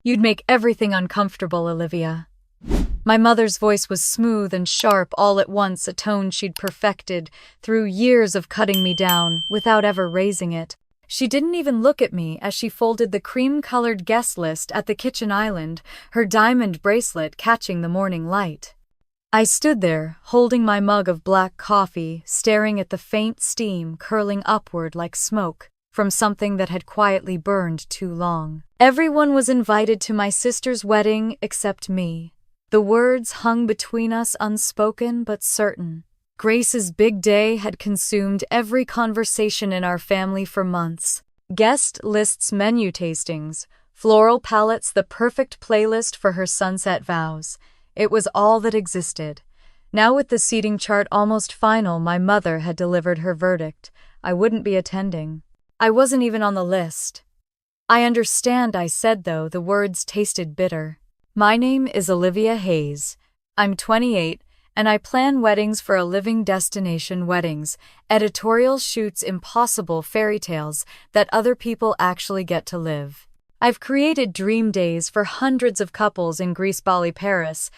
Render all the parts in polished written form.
You'd make everything uncomfortable, Olivia. My mother's voice was smooth and sharp all at once, a tone she'd perfected through years of cutting me down without ever raising it. She didn't even look at me as she folded the cream-colored guest list at the kitchen island, her diamond bracelet catching the morning light. I stood there, holding my mug of black coffee, staring at the faint steam curling upward like smoke from something that had quietly burned too long. Everyone was invited to my sister's wedding except me. The words hung between us unspoken but certain. Grace's big day had consumed every conversation in our family for months. Guest lists, menu tastings, floral palettes, the perfect playlist for her sunset vows. It was all that existed. Now with the seating chart almost final, my mother had delivered her verdict. I wouldn't be attending. I wasn't even on the list. I understand, I said, though the words tasted bitter. My name is Olivia Hayes. I'm 28, and I plan weddings for a living destination. Weddings, editorial shoots, impossible fairy tales that other people actually get to live. I've created dream days for hundreds of couples in Greece, Bali, Paris,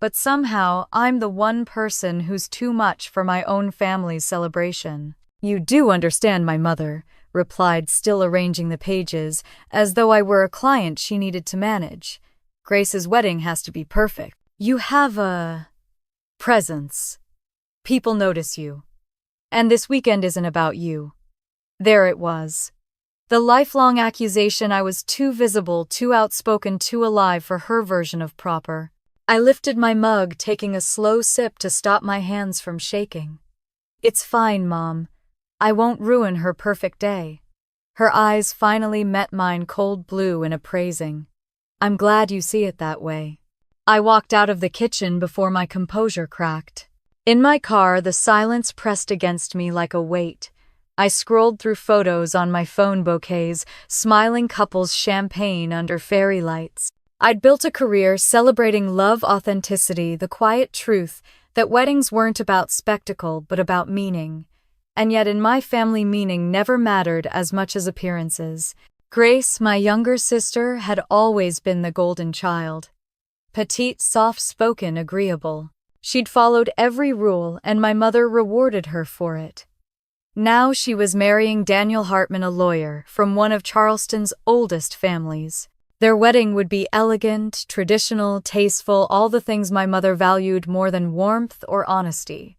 but somehow I'm the one person who's too much for my own family's celebration. You do understand, my mother replied, still arranging the pages, as though I were a client she needed to manage. Grace's wedding has to be perfect. You have a presence. People notice you. And this weekend isn't about you. There it was. The lifelong accusation I was too visible, too outspoken, too alive for her version of proper. I lifted my mug, taking a slow sip to stop my hands from shaking. It's fine, Mom. I won't ruin her perfect day. Her eyes finally met mine, cold blue and appraising. I'm glad you see it that way. I walked out of the kitchen before my composure cracked. In my car, the silence pressed against me like a weight. I scrolled through photos on my phone, bouquets, smiling couples, champagne under fairy lights. I'd built a career celebrating love, authenticity, the quiet truth that weddings weren't about spectacle but about meaning. And yet in my family, meaning never mattered as much as appearances. Grace, my younger sister, had always been the golden child. Petite, soft-spoken, agreeable. She'd followed every rule, and my mother rewarded her for it. Now she was marrying Daniel Hartman, a lawyer from one of Charleston's oldest families. Their wedding would be elegant, traditional, tasteful, all the things my mother valued more than warmth or honesty.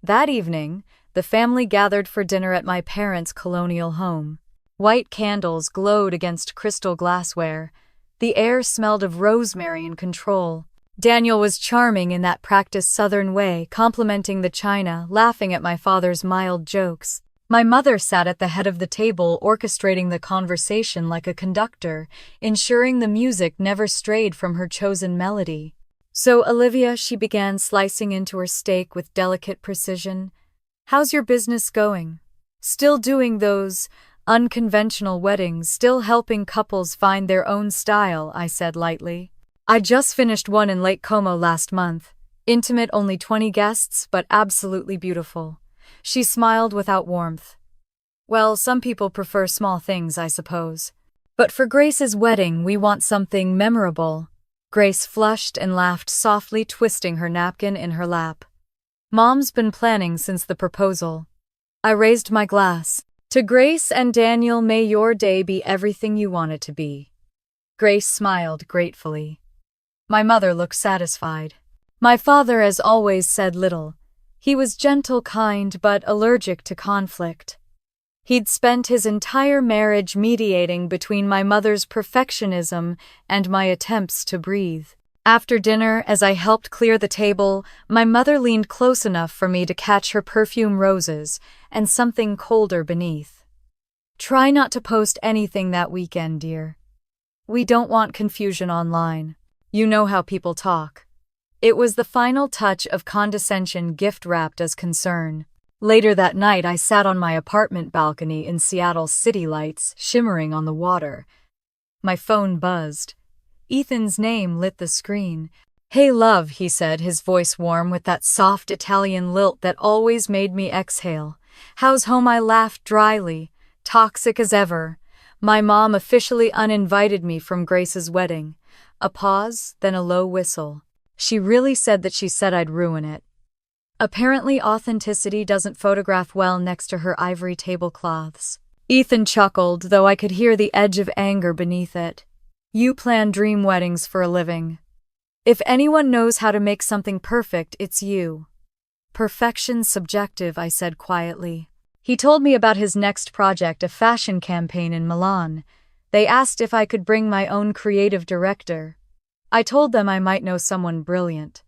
That evening, the family gathered for dinner at my parents' colonial home. White candles glowed against crystal glassware. The air smelled of rosemary and control. Daniel was charming in that practiced Southern way, complimenting the china, laughing at my father's mild jokes. My mother sat at the head of the table, orchestrating the conversation like a conductor, ensuring the music never strayed from her chosen melody. So, Olivia, she began, slicing into her steak with delicate precision. How's your business going? Still doing those unconventional weddings, still helping couples find their own style, I said lightly. I just finished one in Lake Como last month. Intimate, only 20 guests, but absolutely beautiful. She smiled without warmth. Well, some people prefer small things, I suppose. But for Grace's wedding, we want something memorable. Grace flushed and laughed softly, twisting her napkin in her lap. Mom's been planning since the proposal. I raised my glass. To Grace and Daniel, may your day be everything you want it to be. Grace smiled gratefully. My mother looked satisfied. My father, as always, said little. He was gentle, kind, but allergic to conflict. He'd spent his entire marriage mediating between my mother's perfectionism and my attempts to breathe. After dinner, as I helped clear the table, my mother leaned close enough for me to catch her perfume roses and something colder beneath. Try not to post anything that weekend, dear. We don't want confusion online. You know how people talk. It was the final touch of condescension gift-wrapped as concern. Later that night, I sat on my apartment balcony in Seattle's city lights, shimmering on the water. My phone buzzed. Ethan's name lit the screen. Hey, love, he said, his voice warm with that soft Italian lilt that always made me exhale. How's home? I laughed dryly. Toxic as ever. My mom officially uninvited me from Grace's wedding. A pause, then a low whistle. She really said that she said I'd ruin it. Apparently, authenticity doesn't photograph well next to her ivory tablecloths. Ethan chuckled, though I could hear the edge of anger beneath it. You plan dream weddings for a living. If anyone knows how to make something perfect, it's you. Perfection's subjective, I said quietly. He told me about his next project, a fashion campaign in Milan. They asked if I could bring my own creative director. I told them I might know someone brilliant.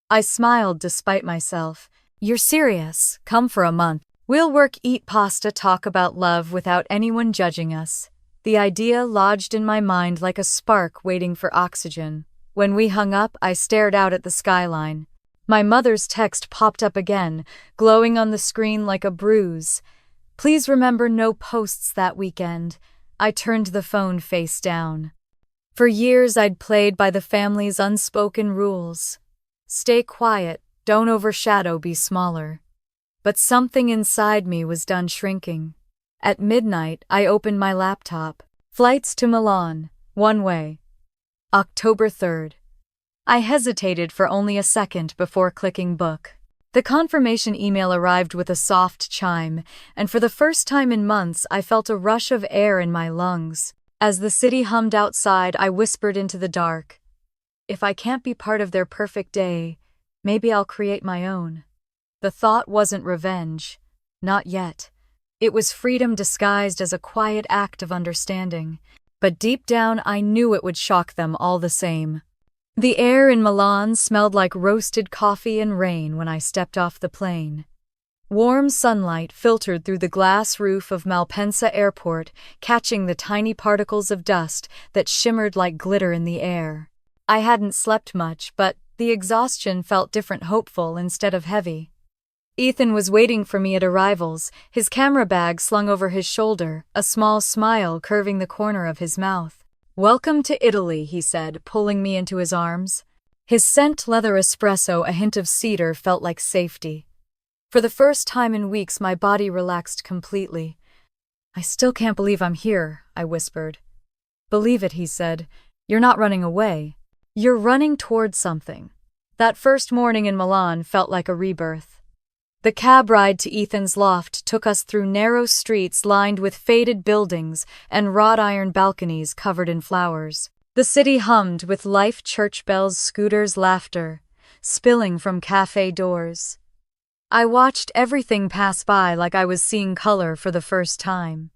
I smiled despite myself. You're serious? Come for a month. We'll work, eat pasta, talk about love without anyone judging us. The idea lodged in my mind like a spark waiting for oxygen. When we hung up, I stared out at the skyline. My mother's text popped up again, glowing on the screen like a bruise. Please remember no posts that weekend. I turned the phone face down. For years I'd played by the family's unspoken rules. Stay quiet, don't overshadow, be smaller. But something inside me was done shrinking. At midnight, I opened my laptop. Flights to Milan, one way. October 3rd. I hesitated for only a second before clicking book. The confirmation email arrived with a soft chime, and for the first time in months I felt a rush of air in my lungs. As the city hummed outside, I whispered into the dark. If I can't be part of their perfect day, maybe I'll create my own. The thought wasn't revenge. Not yet. It was freedom disguised as a quiet act of understanding. But deep down I knew it would shock them all the same. The air in Milan smelled like roasted coffee and rain when I stepped off the plane. Warm sunlight filtered through the glass roof of Malpensa Airport, catching the tiny particles of dust that shimmered like glitter in the air. I hadn't slept much, but the exhaustion felt different, hopeful instead of heavy. Ethan was waiting for me at arrivals, his camera bag slung over his shoulder, a small smile curving the corner of his mouth. Welcome to Italy, he said, pulling me into his arms. His scent leather espresso, a hint of cedar, felt like safety. For the first time in weeks, my body relaxed completely. I still can't believe I'm here, I whispered. Believe it, he said. You're not running away. You're running towards something. That first morning in Milan felt like a rebirth. The cab ride to Ethan's loft took us through narrow streets lined with faded buildings and wrought iron balconies covered in flowers. The city hummed with life, church bells, scooters, laughter, spilling from cafe doors. I watched everything pass by like I was seeing color for the first time.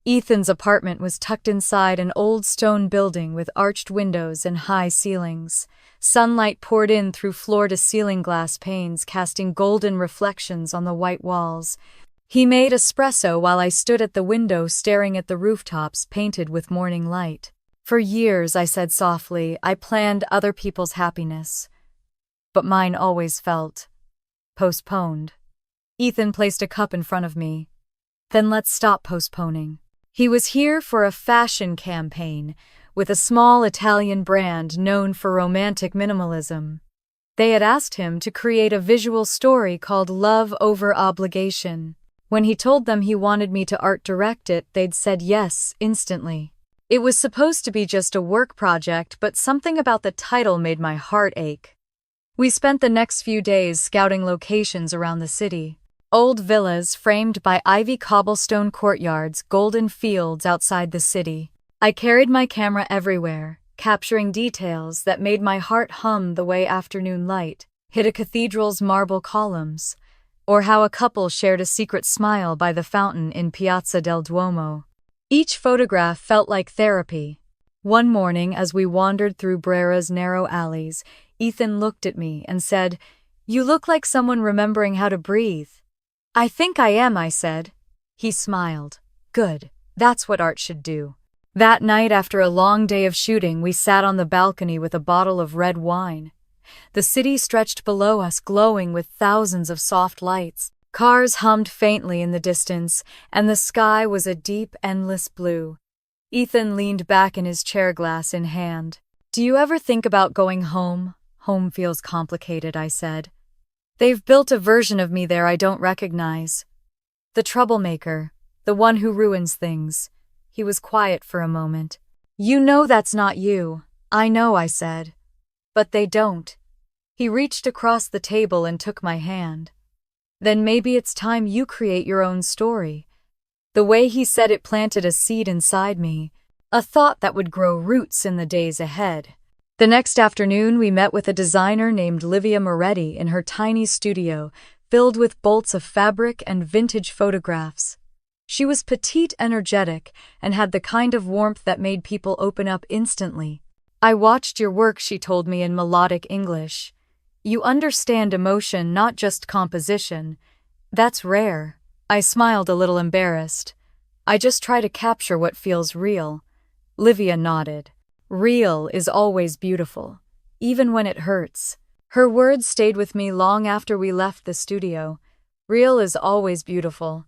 Ethan's apartment was tucked inside an old stone building with arched windows and high ceilings. Sunlight poured in through floor-to-ceiling glass panes, casting golden reflections on the white walls. He made espresso while I stood at the window staring at the rooftops painted with morning light. For years, I said softly, I planned other people's happiness. But mine always felt postponed. Ethan placed a cup in front of me. Then let's stop postponing. He was here for a fashion campaign with a small Italian brand known for romantic minimalism. They had asked him to create a visual story called Love Over Obligation. When he told them he wanted me to art direct it, they'd said yes instantly. It was supposed to be just a work project, but something about the title made my heart ache. We spent the next few days scouting locations around the city. Old villas framed by ivy cobblestone courtyards, golden fields outside the city. I carried my camera everywhere, capturing details that made my heart hum the way afternoon light hit a cathedral's marble columns, or how a couple shared a secret smile by the fountain in Piazza del Duomo. Each photograph felt like therapy. One morning, as we wandered through Brera's narrow alleys, Ethan looked at me and said, "You look like someone remembering how to breathe." "I think I am," I said. He smiled. "Good. That's what art should do." That night, after a long day of shooting, we sat on the balcony with a bottle of red wine. The city stretched below us, glowing with thousands of soft lights. Cars hummed faintly in the distance, and the sky was a deep, endless blue. Ethan leaned back in his chair, glass in hand. "Do you ever think about going home?" "Home feels complicated," I said. "They've built a version of me there I don't recognize. The troublemaker, the one who ruins things. He was quiet for a moment. You know that's not you. I know, I said. But they don't. He reached across the table and took my hand. Then maybe it's time you create your own story. The way he said it planted a seed inside me, a thought that would grow roots in the days ahead. The next afternoon, we met with a designer named Livia Moretti in her tiny studio, filled with bolts of fabric and vintage photographs. She was petite, energetic, and had the kind of warmth that made people open up instantly. I watched your work, she told me in melodic English. You understand emotion, not just composition. That's rare. I smiled, a little embarrassed. I just try to capture what feels real. Livia nodded. Real is always beautiful, even when it hurts. Her words stayed with me long after we left the studio. Real is always beautiful.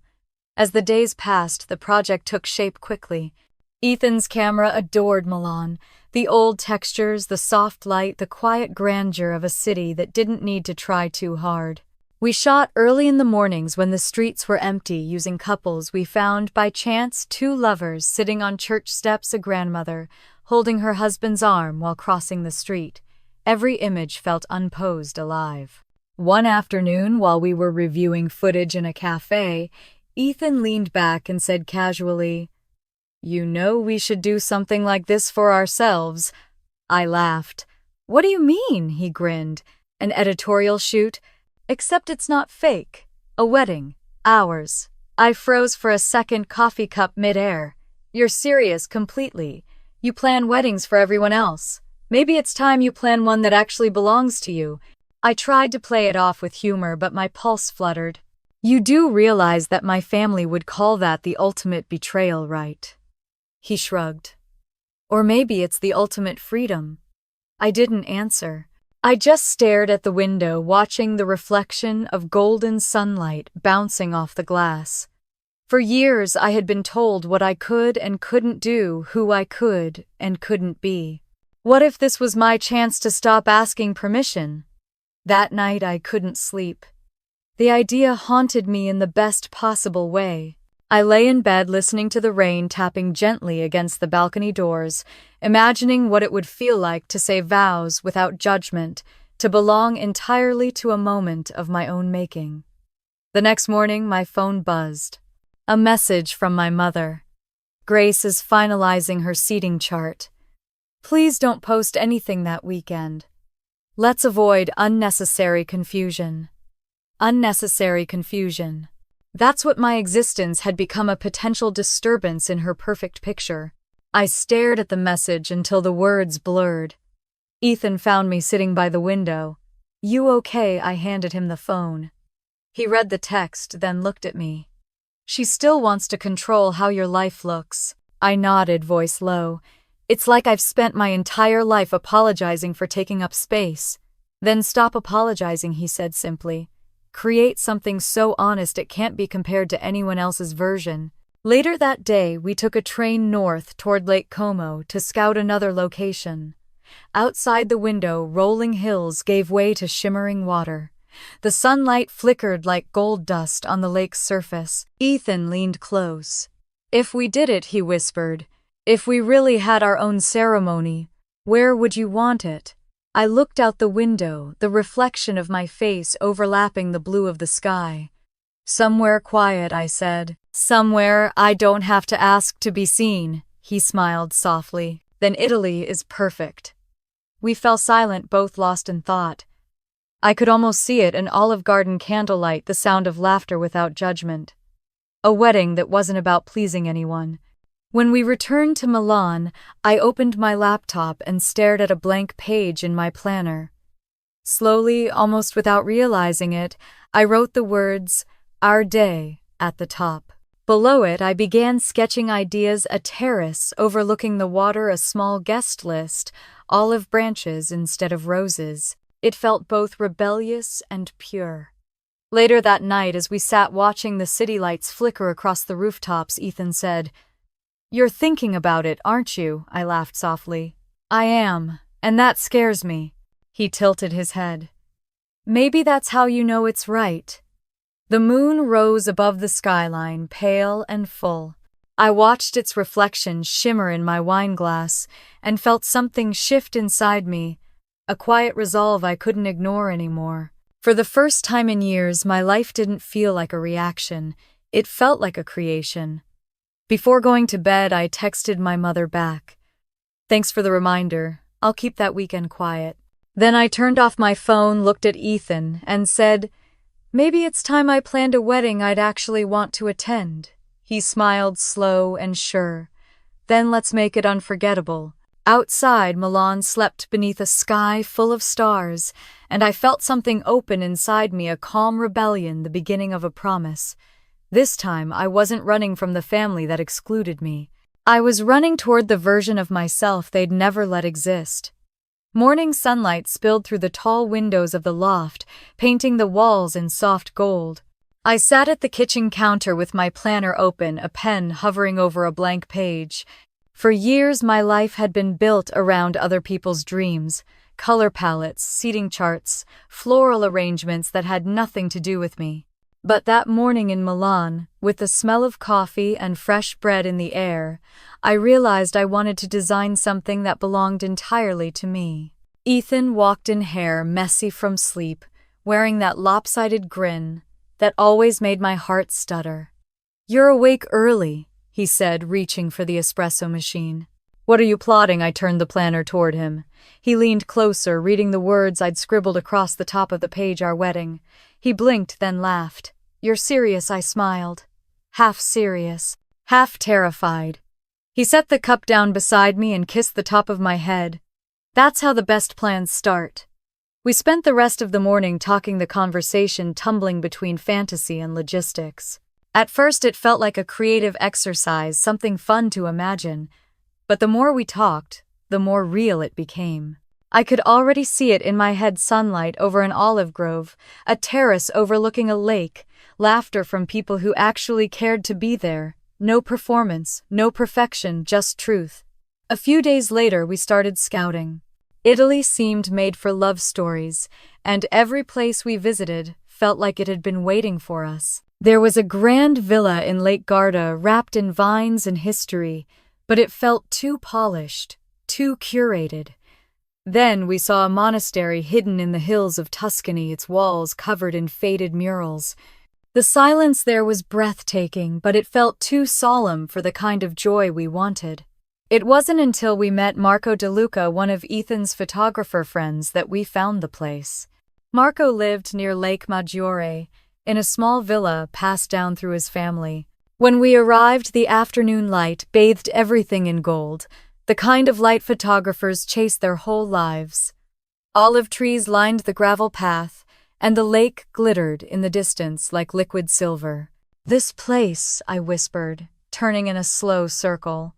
As the days passed, the project took shape quickly. Ethan's camera adored Milan. The old textures, the soft light, the quiet grandeur of a city that didn't need to try too hard. We shot early in the mornings when the streets were empty, using couples we found by chance, two lovers sitting on church steps, a grandmother holding her husband's arm while crossing the street. Every image felt unposed, alive. One afternoon, while we were reviewing footage in a cafe, Ethan leaned back and said casually, You know we should do something like this for ourselves. I laughed. What do you mean? He grinned. An editorial shoot? Except it's not fake. A wedding. Ours. I froze for a second, coffee cup midair. You're serious completely. You plan weddings for everyone else. Maybe it's time you plan one that actually belongs to you. I tried to play it off with humor, but my pulse fluttered. You do realize that my family would call that the ultimate betrayal, right? He shrugged. Or maybe it's the ultimate freedom. I didn't answer. I just stared at the window, watching the reflection of golden sunlight bouncing off the glass. For years, I had been told what I could and couldn't do, who I could and couldn't be. What if this was my chance to stop asking permission? That night, I couldn't sleep. The idea haunted me in the best possible way. I lay in bed listening to the rain tapping gently against the balcony doors, imagining what it would feel like to say vows without judgment, to belong entirely to a moment of my own making. The next morning, my phone buzzed. A message from my mother. Grace is finalizing her seating chart. Please don't post anything that weekend. Let's avoid unnecessary confusion. Unnecessary confusion. That's what my existence had become, a potential disturbance in her perfect picture. I stared at the message until the words blurred. Ethan found me sitting by the window. You okay? I handed him the phone. He read the text, then looked at me. She still wants to control how your life looks. I nodded, voice low. It's like I've spent my entire life apologizing for taking up space. Then stop apologizing, he said simply. Create something so honest it can't be compared to anyone else's version. Later that day, we took a train north toward Lake Como to scout another location. Outside the window, rolling hills gave way to shimmering water. The sunlight flickered like gold dust on the lake's surface. Ethan leaned close. If we did it, he whispered, if we really had our own ceremony, where would you want it? I looked out the window, the reflection of my face overlapping the blue of the sky. Somewhere quiet, I said. Somewhere I don't have to ask to be seen, he smiled softly. Then Italy is perfect. We fell silent, both lost in thought. I could almost see it, an Olive Garden candlelight, the sound of laughter without judgment. A wedding that wasn't about pleasing anyone. When we returned to Milan, I opened my laptop and stared at a blank page in my planner. Slowly, almost without realizing it, I wrote the words, Our Day, at the top. Below it, I began sketching ideas: a terrace overlooking the water, a small guest list, olive branches instead of roses. It felt both rebellious and pure. Later that night, as we sat watching the city lights flicker across the rooftops, Ethan said, You're thinking about it, aren't you? I laughed softly. I am, and that scares me. He tilted his head. Maybe that's how you know it's right. The moon rose above the skyline, pale and full. I watched its reflection shimmer in my wine glass and felt something shift inside me, a quiet resolve I couldn't ignore anymore. For the first time in years, my life didn't feel like a reaction, it felt like a creation. Before going to bed, I texted my mother back. "Thanks for the reminder, I'll keep that weekend quiet." Then I turned off my phone, looked at Ethan, and said, "Maybe it's time I planned a wedding I'd actually want to attend." He smiled, slow and sure. "Then let's make it unforgettable." Outside, Milan slept beneath a sky full of stars, and I felt something open inside me, a calm rebellion, the beginning of a promise. This time, I wasn't running from the family that excluded me. I was running toward the version of myself they'd never let exist. Morning sunlight spilled through the tall windows of the loft, painting the walls in soft gold. I sat at the kitchen counter with my planner open, a pen hovering over a blank page. For years, my life had been built around other people's dreams, color palettes, seating charts, floral arrangements that had nothing to do with me. But that morning in Milan, with the smell of coffee and fresh bread in the air, I realized I wanted to design something that belonged entirely to me. Ethan walked in hair messy from sleep, wearing that lopsided grin that always made my heart stutter. "You're awake early," he said, reaching for the espresso machine. "What are you plotting?" I turned the planner toward him. He leaned closer, reading the words I'd scribbled across the top of the page, "Our wedding." He blinked, then laughed. "You're serious?" I smiled. Half serious, half terrified. He set the cup down beside me and kissed the top of my head. "That's how the best plans start." We spent the rest of the morning talking, the conversation tumbling between fantasy and logistics. At first it felt like a creative exercise, something fun to imagine. But the more we talked, the more real it became. I could already see it in my head: sunlight over an olive grove, a terrace overlooking a lake, laughter from people who actually cared to be there. No performance, no perfection, just truth. A few days later, we started scouting. Italy seemed made for love stories, and every place we visited felt like it had been waiting for us. There was a grand villa in Lake Garda wrapped in vines and history, but it felt too polished, too curated. Then we saw a monastery hidden in the hills of Tuscany, its walls covered in faded murals. The silence there was breathtaking, but it felt too solemn for the kind of joy we wanted. It wasn't until we met Marco De Luca, one of Ethan's photographer friends, that we found the place. Marco lived near Lake Maggiore, in a small villa passed down through his family. When we arrived, the afternoon light bathed everything in gold, the kind of light photographers chase their whole lives. Olive trees lined the gravel path, and the lake glittered in the distance like liquid silver. "This place," I whispered, turning in a slow circle.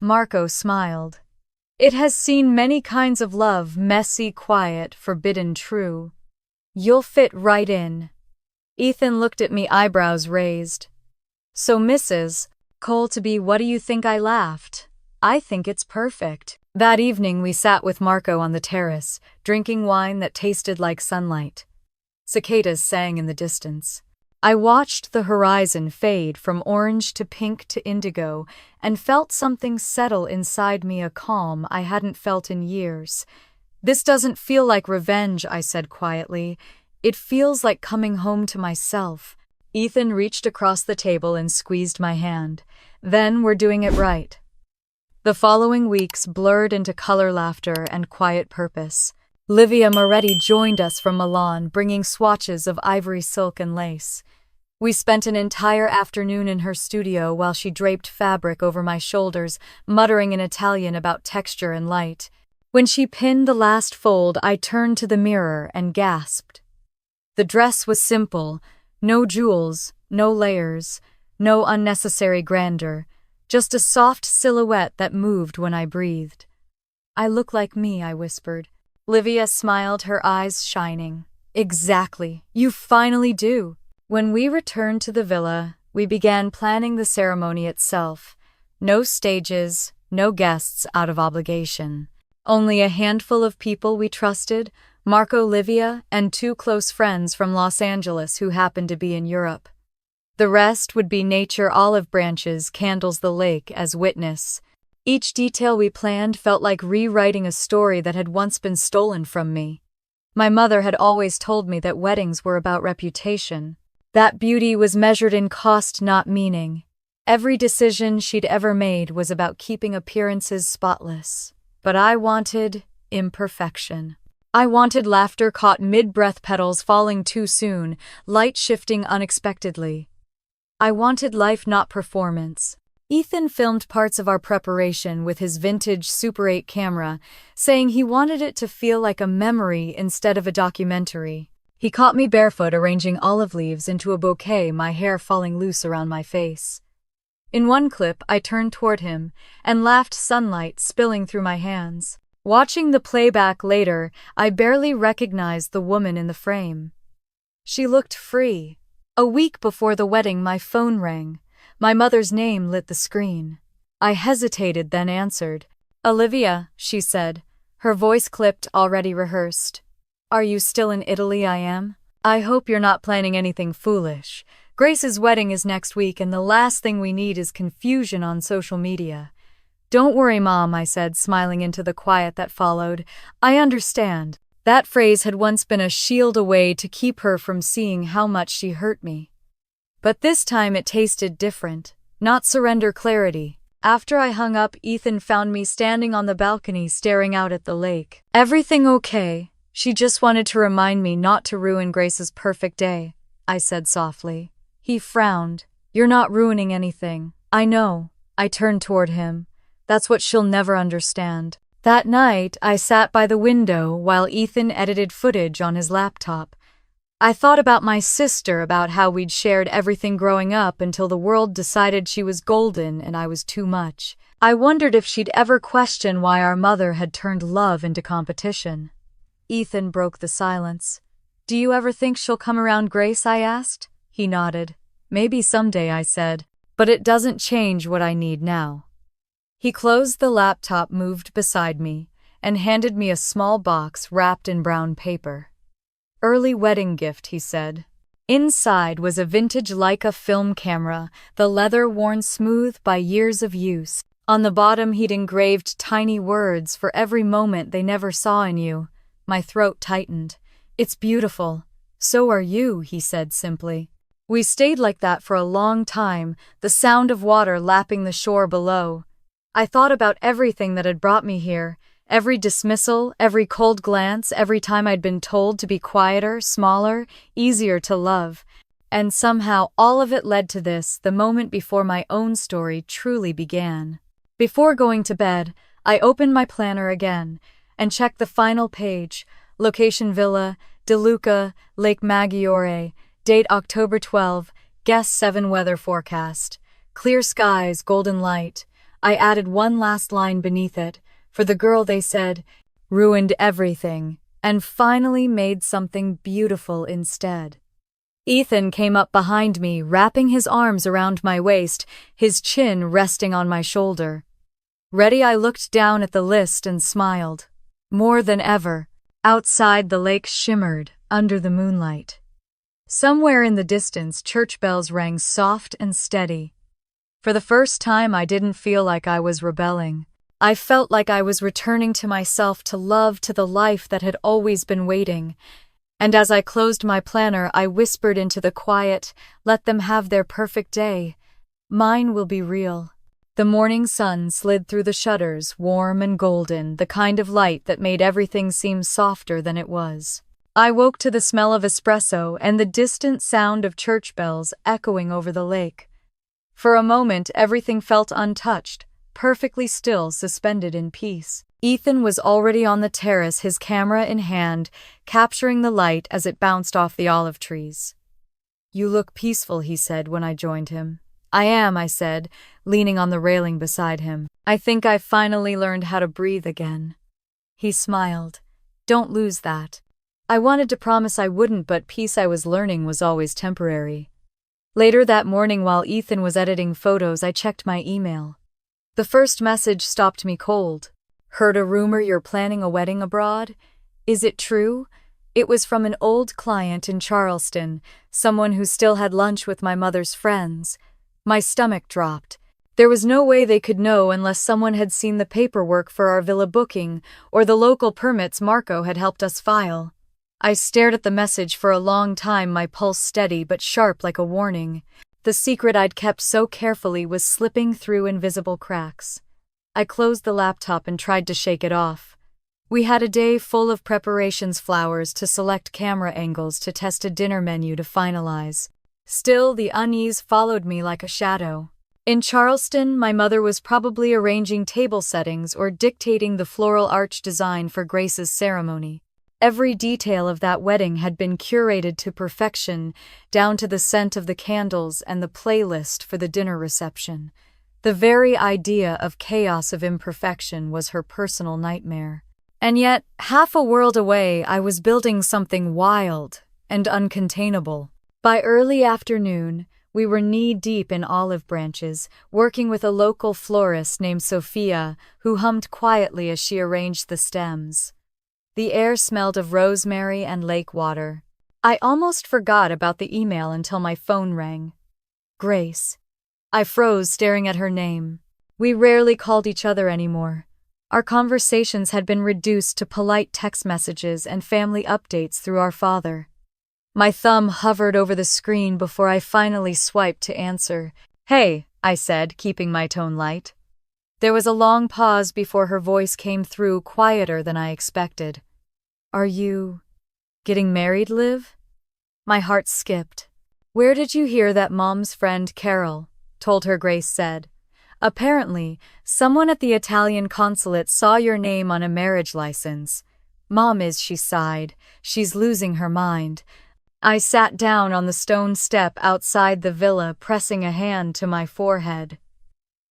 Marco smiled. "It has seen many kinds of love, messy, quiet, forbidden, true. You'll fit right in." Ethan looked at me, eyebrows raised. "So Mrs. Cole to be, what do you think?" I laughed. "I think it's perfect." That evening we sat with Marco on the terrace, drinking wine that tasted like sunlight. Cicadas sang in the distance. I watched the horizon fade from orange to pink to indigo and felt something settle inside me, a calm I hadn't felt in years. "This doesn't feel like revenge," I said quietly. "It feels like coming home to myself." Ethan reached across the table and squeezed my hand. "Then we're doing it right." The following weeks blurred into color, laughter, and quiet purpose. Livia Moretti joined us from Milan, bringing swatches of ivory silk and lace. We spent an entire afternoon in her studio while she draped fabric over my shoulders, muttering in Italian about texture and light. When she pinned the last fold, I turned to the mirror and gasped. The dress was simple, no jewels, no layers, no unnecessary grandeur, just a soft silhouette that moved when I breathed. "I look like me," I whispered. Livia smiled, her eyes shining. "Exactly, you finally do." When we returned to the villa, we began planning the ceremony itself. No stages, no guests out of obligation. Only a handful of people we trusted, Marco, Livia, and 2 close friends from Los Angeles who happened to be in Europe. The rest would be nature, olive branches, candles, the lake as witness. Each detail we planned felt like rewriting a story that had once been stolen from me. My mother had always told me that weddings were about reputation, that beauty was measured in cost, not meaning. Every decision she'd ever made was about keeping appearances spotless. But I wanted imperfection. I wanted laughter caught mid-breath, petals falling too soon, light shifting unexpectedly. I wanted life, not performance. Ethan filmed parts of our preparation with his vintage Super 8 camera, saying he wanted it to feel like a memory instead of a documentary. He caught me barefoot arranging olive leaves into a bouquet, my hair falling loose around my face. In one clip, I turned toward him and laughed, sunlight spilling through my hands. Watching the playback later, I barely recognized the woman in the frame. She looked free. A week before the wedding, my phone rang. My mother's name lit the screen. I hesitated, then answered. "Olivia," she said, her voice clipped, already rehearsed. "Are you still in Italy?" "I am." "I hope you're not planning anything foolish. Grace's wedding is next week, and the last thing we need is confusion on social media." "Don't worry, Mom," I said, smiling into the quiet that followed. "I understand." That phrase had once been a shield, a way to keep her from seeing how much she hurt me. But this time it tasted different. Not surrender, clarity. After I hung up, Ethan found me standing on the balcony staring out at the lake. "Everything okay?" "She just wanted to remind me not to ruin Grace's perfect day," I said softly. He frowned. "You're not ruining anything." "I know." I turned toward him. "That's what she'll never understand." That night, I sat by the window while Ethan edited footage on his laptop. I thought about my sister, about how we'd shared everything growing up until the world decided she was golden and I was too much. I wondered if she'd ever question why our mother had turned love into competition. Ethan broke the silence. "Do you ever think she'll come around, Grace?" I asked. He nodded. "Maybe someday," I said. "But it doesn't change what I need now." He closed the laptop, moved beside me, and handed me a small box wrapped in brown paper. "Early wedding gift," he said. Inside was a vintage Leica film camera, the leather worn smooth by years of use. On the bottom he'd engraved tiny words, "For every moment they never saw in you." My throat tightened. "It's beautiful." "So are you," he said simply. We stayed like that for a long time, the sound of water lapping the shore below. I thought about everything that had brought me here, every dismissal, every cold glance, every time I'd been told to be quieter, smaller, easier to love. And somehow all of it led to this, the moment before my own story truly began. Before going to bed, I opened my planner again and checked the final page. Location: Villa, De Luca, Lake Maggiore. Date: October 12. Guess 7. Weather forecast: clear skies, golden light. I added one last line beneath it. For the girl they said ruined everything, and finally made something beautiful instead. Ethan came up behind me, wrapping his arms around my waist, his chin resting on my shoulder. Ready? I looked down at the list and smiled. More than ever. Outside, the lake shimmered under the moonlight. Somewhere in the distance, church bells rang soft and steady. For the first time, I didn't feel like I was rebelling. I felt like I was returning to myself, to love, to the life that had always been waiting. And as I closed my planner, I whispered into the quiet, "Let them have their perfect day. Mine will be real." The morning sun slid through the shutters, warm and golden, the kind of light that made everything seem softer than it was. I woke to the smell of espresso and the distant sound of church bells echoing over the lake. For a moment, everything felt untouched, perfectly still, suspended in peace. Ethan was already on the terrace, his camera in hand, capturing the light as it bounced off the olive trees. "You look peaceful," he said when I joined him. "I am," I said, leaning on the railing beside him. "I think I've finally learned how to breathe again." He smiled. "Don't lose that." I wanted to promise I wouldn't, but peace, I was learning, was always temporary. Later that morning, while Ethan was editing photos, I checked my email. The first message stopped me cold. "Heard a rumor you're planning a wedding abroad? Is it true?" It was from an old client in Charleston, someone who still had lunch with my mother's friends. My stomach dropped. There was no way they could know unless someone had seen the paperwork for our villa booking or the local permits Marco had helped us file. I stared at the message for a long time, my pulse steady but sharp like a warning. The secret I'd kept so carefully was slipping through invisible cracks. I closed the laptop and tried to shake it off. We had a day full of preparations, flowers to select, camera angles to test, a dinner menu to finalize. Still, the unease followed me like a shadow. In Charleston, my mother was probably arranging table settings or dictating the floral arch design for Grace's ceremony. Every detail of that wedding had been curated to perfection, down to the scent of the candles and the playlist for the dinner reception. The very idea of chaos, of imperfection, was her personal nightmare. And yet, half a world away, I was building something wild and uncontainable. By early afternoon, we were knee-deep in olive branches, working with a local florist named Sophia, who hummed quietly as she arranged the stems. The air smelled of rosemary and lake water. I almost forgot about the email until my phone rang. Grace. I froze, staring at her name. We rarely called each other anymore. Our conversations had been reduced to polite text messages and family updates through our father. My thumb hovered over the screen before I finally swiped to answer. "Hey," I said, keeping my tone light. There was a long pause before her voice came through, quieter than I expected. "Are you getting married, Liv?" My heart skipped. "Where did you hear that?" Mom's friend Carol told her, Grace said. "Apparently, someone at the Italian consulate saw your name on a marriage license. Mom is," she sighed. "She's losing her mind." I sat down on the stone step outside the villa, pressing a hand to my forehead.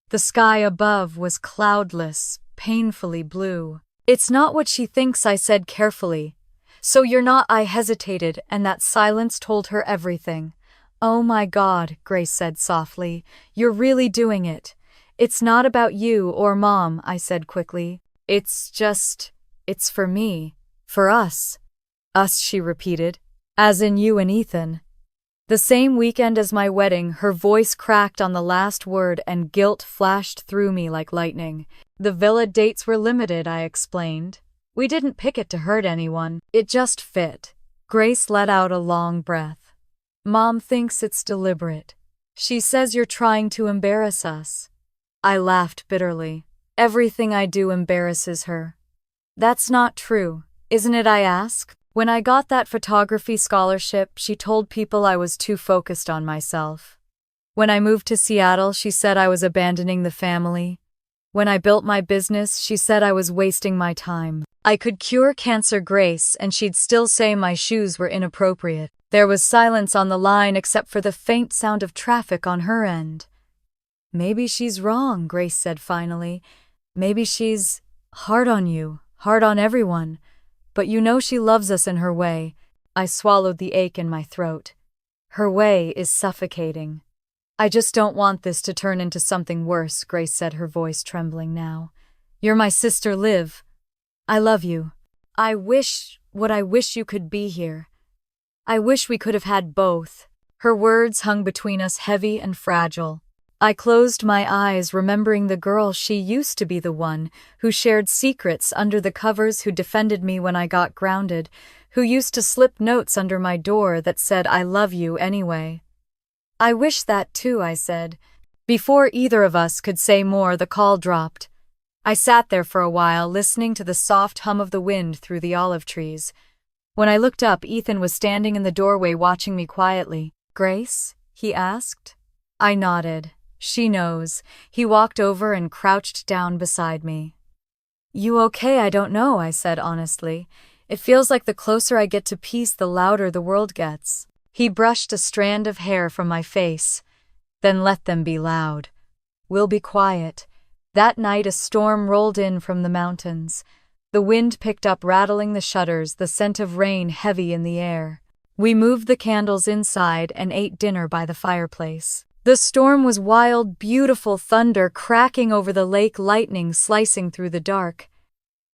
The sky above was cloudless, painfully blue. "It's not what she thinks," I said carefully. "So you're not?" I hesitated, and that silence told her everything. "Oh my God," Grace said softly, "you're really doing it. It's not about you or Mom," I said quickly. It's for me. For us." "Us," she repeated. "As in you and Ethan." The same weekend as my wedding, her voice cracked on the last word and guilt flashed through me like lightning. "The villa dates were limited," I explained. "We didn't pick it to hurt anyone. It just fit." Grace let out a long breath. "Mom thinks it's deliberate. She says you're trying to embarrass us." I laughed bitterly. "Everything I do embarrasses her." "That's not true, isn't it?" I asked. "When I got that photography scholarship, she told people I was too focused on myself. When I moved to Seattle, she said I was abandoning the family. When I built my business, she said I was wasting my time. I could cure cancer, Grace, and she'd still say my shoes were inappropriate." There was silence on the line except for the faint sound of traffic on her end. "Maybe she's wrong," Grace said finally. "Maybe she's hard on you, hard on everyone. But you know she loves us in her way." I swallowed the ache in my throat. "Her way is suffocating." "I just don't want this to turn into something worse," Grace said, her voice trembling now. "You're my sister, Liv. I love you. I wish you could be here. I wish we could have had both." Her words hung between us, heavy and fragile. I closed my eyes, remembering the girl she used to be, the one who shared secrets under the covers, who defended me when I got grounded, who used to slip notes under my door that said, "I love you anyway." "I wish that too," I said. Before either of us could say more, the call dropped. I sat there for a while, listening to the soft hum of the wind through the olive trees. When I looked up, Ethan was standing in the doorway watching me quietly. "Grace?" he asked. I nodded. "She knows." He walked over and crouched down beside me. "You okay?" "I don't know," I said honestly. "It feels like the closer I get to peace, the louder the world gets." He brushed a strand of hair from my face. "Then let them be loud. We'll be quiet." That night a storm rolled in from the mountains. The wind picked up, rattling the shutters, the scent of rain heavy in the air. We moved the candles inside and ate dinner by the fireplace. The storm was wild, beautiful, thunder cracking over the lake, lightning slicing through the dark.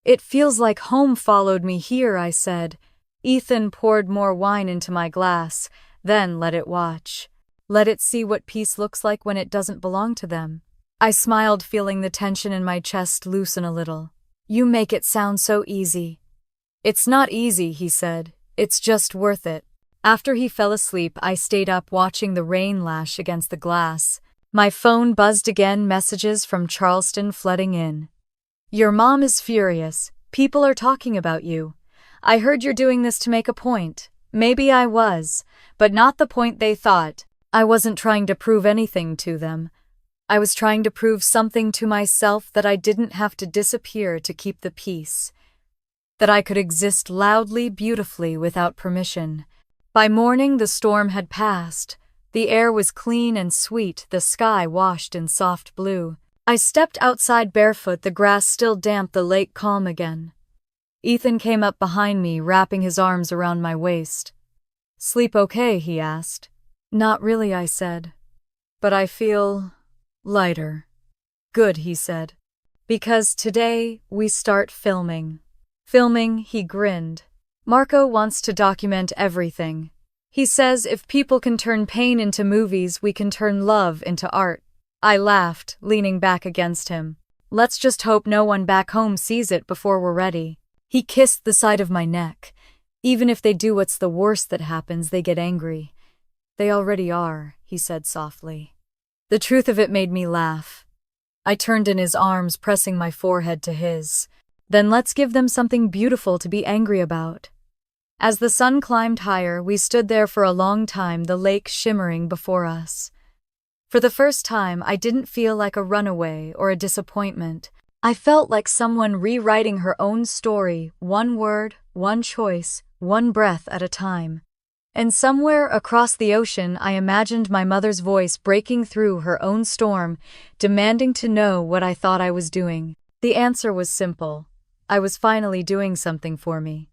"It feels like home followed me here," I said. Ethan poured more wine into my glass, then let it watch. Let it see what peace looks like when it doesn't belong to them. I smiled, feeling the tension in my chest loosen a little. You make it sound so easy. It's not easy, he said. It's just worth it. After he fell asleep, I stayed up watching the rain lash against the glass. My phone buzzed again, messages from Charleston flooding in. Your mom is furious. People are talking about you. I heard you're doing this to make a point. Maybe I was, but not the point they thought. I wasn't trying to prove anything to them. I was trying to prove something to myself, that I didn't have to disappear to keep the peace. That I could exist loudly, beautifully, without permission. By morning, the storm had passed. The air was clean and sweet, the sky washed in soft blue. I stepped outside barefoot, the grass still damp, the lake calm again. Ethan came up behind me, wrapping his arms around my waist. Sleep okay? He asked. Not really, I said. But I feel lighter. Good, he said. Because today we start filming. Filming, he grinned. Marco wants to document everything. He says if people can turn pain into movies, we can turn love into art. I laughed, leaning back against him. Let's just hope no one back home sees it before we're ready. He kissed the side of my neck. Even if they do, what's the worst that happens? They get angry. They already are, he said softly. The truth of it made me laugh. I turned in his arms, pressing my forehead to his. Then let's give them something beautiful to be angry about. As the sun climbed higher, we stood there for a long time, the lake shimmering before us. For the first time, I didn't feel like a runaway or a disappointment. I felt like someone rewriting her own story, one word, one choice, one breath at a time. And somewhere across the ocean, I imagined my mother's voice breaking through her own storm, demanding to know what I thought I was doing. The answer was simple. I was finally doing something for me.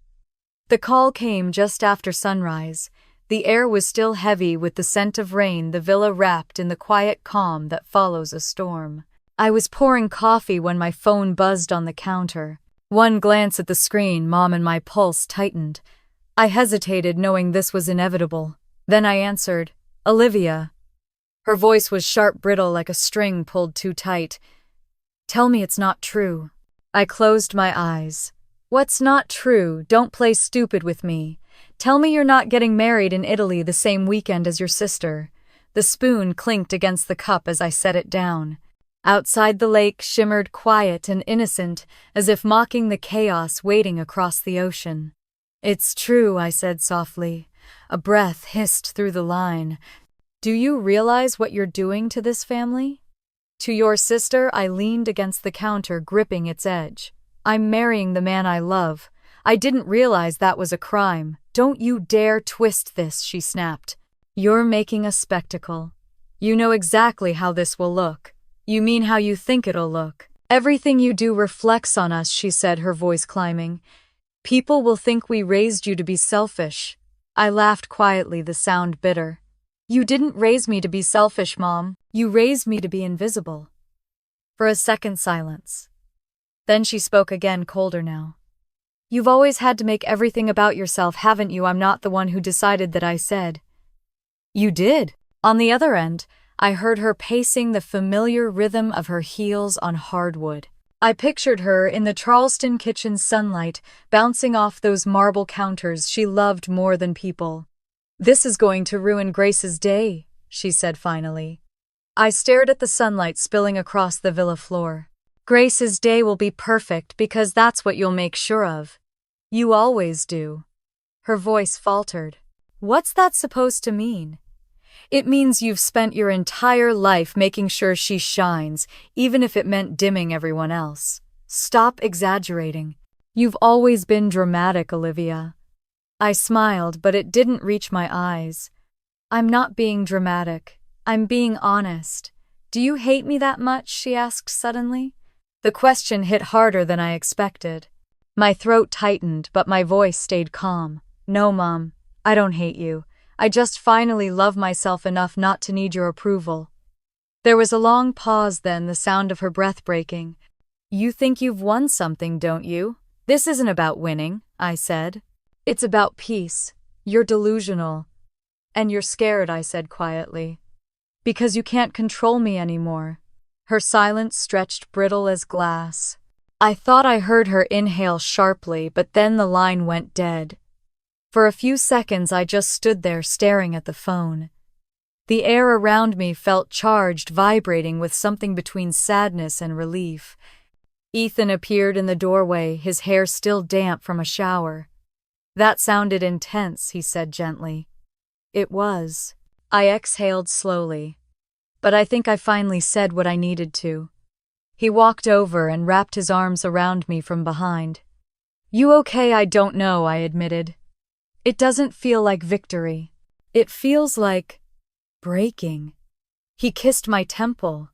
The call came just after sunrise. The air was still heavy with the scent of rain, the villa wrapped in the quiet calm that follows a storm. I was pouring coffee when my phone buzzed on the counter. One glance at the screen, Mom, and my pulse tightened. I hesitated, knowing this was inevitable. Then I answered, Olivia. Her voice was sharp, brittle, like a string pulled too tight. Tell me it's not true. I closed my eyes. What's not true? Don't play stupid with me. Tell me you're not getting married in Italy the same weekend as your sister. The spoon clinked against the cup as I set it down. Outside, the lake shimmered quiet and innocent, as if mocking the chaos waiting across the ocean. It's true, I said softly. A breath hissed through the line. Do you realize what you're doing to this family? To your sister? I leaned against the counter, gripping its edge. I'm marrying the man I love. I didn't realize that was a crime. Don't you dare twist this, she snapped. You're making a spectacle. You know exactly how this will look. You mean how you think it'll look. Everything you do reflects on us, she said, her voice climbing. People will think we raised you to be selfish. I laughed quietly, the sound bitter. You didn't raise me to be selfish, Mom. You raised me to be invisible. For a second, silence. Then she spoke again, colder now. You've always had to make everything about yourself, haven't you? I'm not the one who decided that, I said. You did. On the other end, I heard her pacing, the familiar rhythm of her heels on hardwood. I pictured her in the Charleston kitchen's sunlight, bouncing off those marble counters she loved more than people. This is going to ruin Grace's day, she said finally. I stared at the sunlight spilling across the villa floor. Grace's day will be perfect because that's what you'll make sure of. You always do. Her voice faltered. What's that supposed to mean? It means you've spent your entire life making sure she shines, even if it meant dimming everyone else. Stop exaggerating. You've always been dramatic, Olivia. I smiled, but it didn't reach my eyes. I'm not being dramatic. I'm being honest. Do you hate me that much? She asked suddenly. The question hit harder than I expected. My throat tightened, but my voice stayed calm. No, Mom, I don't hate you. I just finally love myself enough not to need your approval. There was a long pause, then the sound of her breath breaking. You think you've won something, don't you? This isn't about winning, I said. It's about peace. You're delusional. And you're scared, I said quietly. Because you can't control me anymore. Her silence stretched brittle as glass. I thought I heard her inhale sharply, but then the line went dead. For a few seconds I just stood there staring at the phone. The air around me felt charged, vibrating with something between sadness and relief. Ethan appeared in the doorway, his hair still damp from a shower. That sounded intense, he said gently. It was. I exhaled slowly. But I think I finally said what I needed to. He walked over and wrapped his arms around me from behind. You okay? I don't know, I admitted. It doesn't feel like victory. It feels like breaking. He kissed my temple.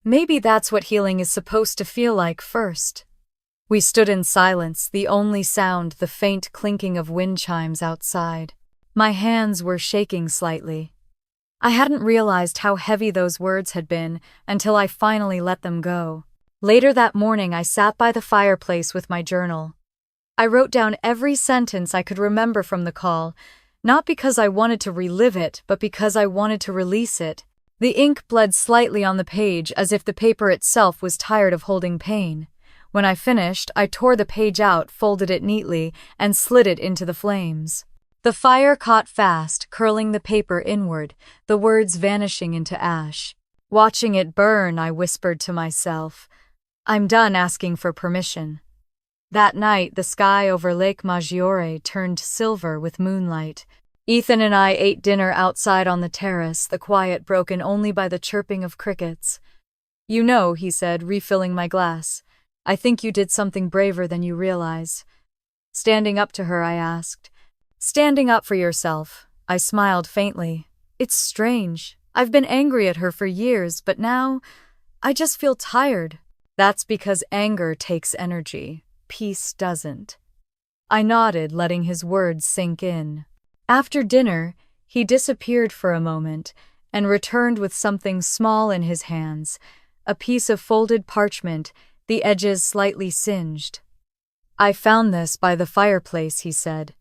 Maybe that's what healing is supposed to feel like first. We stood in silence, the only sound the faint clinking of wind chimes outside. My hands were shaking slightly. I hadn't realized how heavy those words had been until I finally let them go. Later that morning, I sat by the fireplace with my journal. I wrote down every sentence I could remember from the call, not because I wanted to relive it, but because I wanted to release it. The ink bled slightly on the page as if the paper itself was tired of holding pain. When I finished, I tore the page out, folded it neatly, and slid it into the flames. The fire caught fast, curling the paper inward, the words vanishing into ash. Watching it burn, I whispered to myself, I'm done asking for permission. That night, the sky over Lake Maggiore turned silver with moonlight. Ethan and I ate dinner outside on the terrace, the quiet broken only by the chirping of crickets. You know, he said, refilling my glass, I think you did something braver than you realize. Standing up to her, I asked. Standing up for yourself. I smiled faintly. It's strange. I've been angry at her for years, but now I just feel tired. That's because anger takes energy. Peace doesn't. I nodded, letting his words sink in. After dinner, he disappeared for a moment and returned with something small in his hands, a piece of folded parchment, the edges slightly singed. I found this by the fireplace, he said.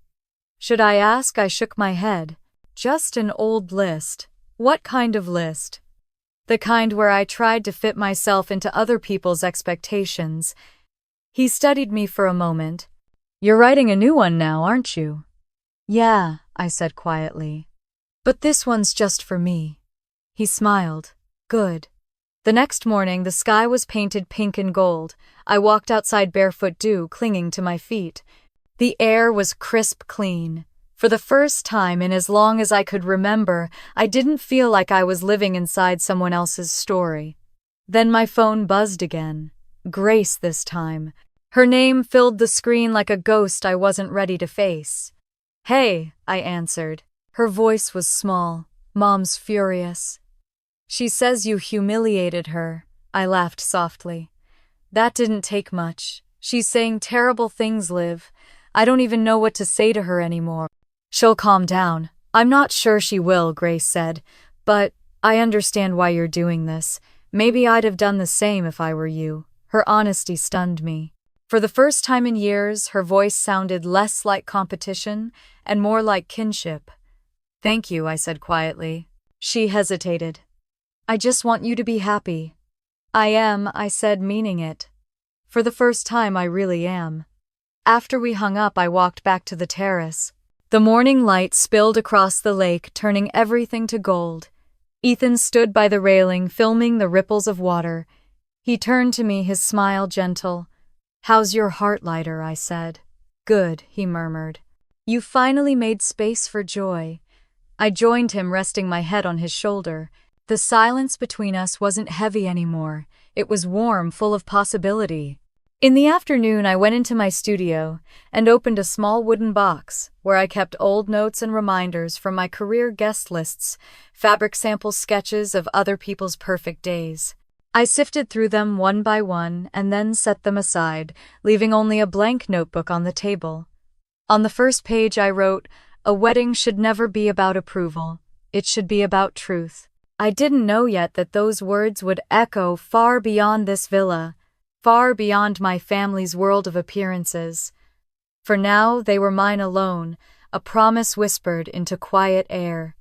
Should I ask? I shook my head. Just an old list. What kind of list? The kind where I tried to fit myself into other people's expectations. He studied me for a moment. You're writing a new one now, aren't you? Yeah, I said quietly. But this one's just for me. He smiled. Good. The next morning, the sky was painted pink and gold. I walked outside barefoot, dew clinging to my feet. The air was crisp clean. For the first time in as long as I could remember, I didn't feel like I was living inside someone else's story. Then my phone buzzed again. Grace this time. Her name filled the screen like a ghost I wasn't ready to face. Hey, I answered. Her voice was small. Mom's furious. She says you humiliated her. I laughed softly. That didn't take much. She's saying terrible things, Liv. I don't even know what to say to her anymore. She'll calm down. I'm not sure she will, Grace said. But I understand why you're doing this. Maybe I'd have done the same if I were you. Her honesty stunned me. For the first time in years, her voice sounded less like competition and more like kinship. Thank you, I said quietly. She hesitated. I just want you to be happy. I am, I said, meaning it. For the first time, I really am. After we hung up, I walked back to the terrace. The morning light spilled across the lake, turning everything to gold. Ethan stood by the railing, filming the ripples of water. He turned to me, his smile gentle. How's your heart lighter? I said. Good, he murmured. You finally made space for joy. I joined him, resting my head on his shoulder. The silence between us wasn't heavy anymore. It was warm, full of possibility. In the afternoon, I went into my studio and opened a small wooden box where I kept old notes and reminders from my career guest lists, fabric sample sketches of other people's perfect days. I sifted through them one by one and then set them aside, leaving only a blank notebook on the table. On the first page, I wrote, "A wedding should never be about approval. It should be about truth." I didn't know yet that those words would echo far beyond this villa, far beyond my family's world of appearances. For now they were mine alone, a promise whispered into quiet air.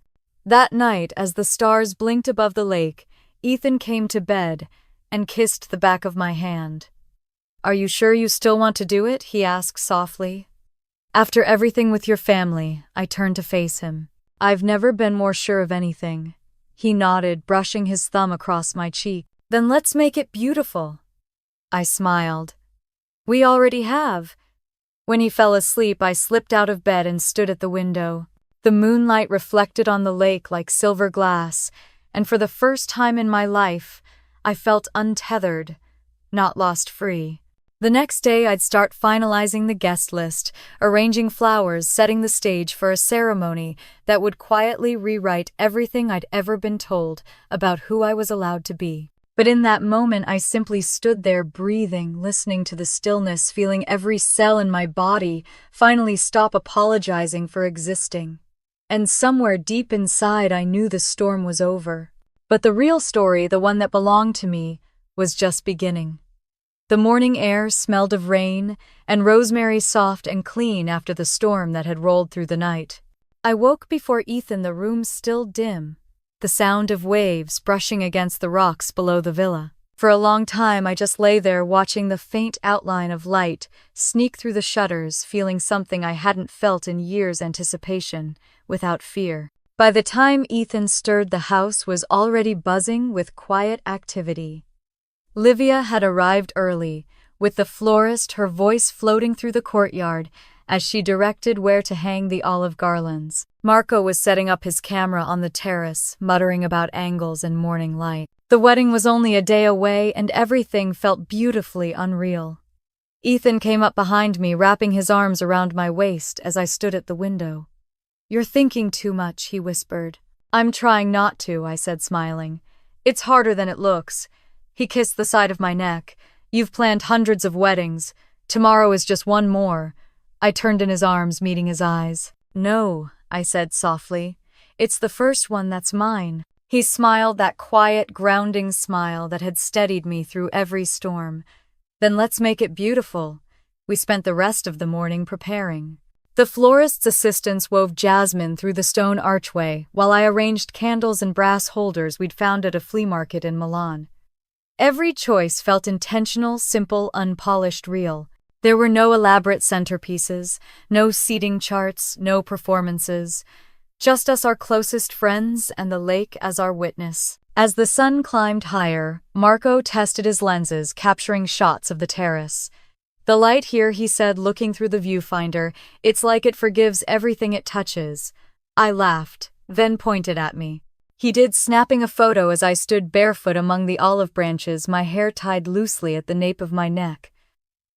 That night, as the stars blinked above the lake, Ethan came to bed and kissed the back of my hand. "Are you sure you still want to do it?" he asked softly. "After everything with your family," I turned to face him. "I've never been more sure of anything." He nodded, brushing his thumb across my cheek. "Then let's make it beautiful." I smiled. "We already have." When he fell asleep, I slipped out of bed and stood at the window. The moonlight reflected on the lake like silver glass, and for the first time in my life, I felt untethered, not lost free. The next day, I'd start finalizing the guest list, arranging flowers, setting the stage for a ceremony that would quietly rewrite everything I'd ever been told about who I was allowed to be. But in that moment, I simply stood there breathing, listening to the stillness, feeling every cell in my body finally stop apologizing for existing. And somewhere deep inside, I knew the storm was over. But the real story, the one that belonged to me, was just beginning. The morning air smelled of rain, and rosemary soft and clean after the storm that had rolled through the night. I woke before Ethan, the room still dim, the sound of waves brushing against the rocks below the villa. For a long time I just lay there watching the faint outline of light sneak through the shutters, feeling something I hadn't felt in years: anticipation, without fear. By the time Ethan stirred, the house was already buzzing with quiet activity. Livia had arrived early, with the florist, her voice floating through the courtyard as she directed where to hang the olive garlands. Marco was setting up his camera on the terrace, muttering about angles and morning light. The wedding was only a day away, and everything felt beautifully unreal. Ethan came up behind me, wrapping his arms around my waist as I stood at the window. "You're thinking too much," he whispered. "I'm trying not to," I said, smiling. "It's harder than it looks." He kissed the side of my neck. "You've planned hundreds of weddings. Tomorrow is just one more." I turned in his arms, meeting his eyes. "No," I said softly. "It's the first one that's mine." He smiled, that quiet, grounding smile that had steadied me through every storm. "Then let's make it beautiful." We spent the rest of the morning preparing. The florist's assistants wove jasmine through the stone archway, while I arranged candles and brass holders we'd found at a flea market in Milan. Every choice felt intentional, simple, unpolished, real. There were no elaborate centerpieces, no seating charts, no performances. Just us, our closest friends, and the lake as our witness. As the sun climbed higher, Marco tested his lenses, capturing shots of the terrace. "The light here," he said, looking through the viewfinder, "it's like it forgives everything it touches." I laughed, then pointed at me. He did, snapping a photo as I stood barefoot among the olive branches, my hair tied loosely at the nape of my neck.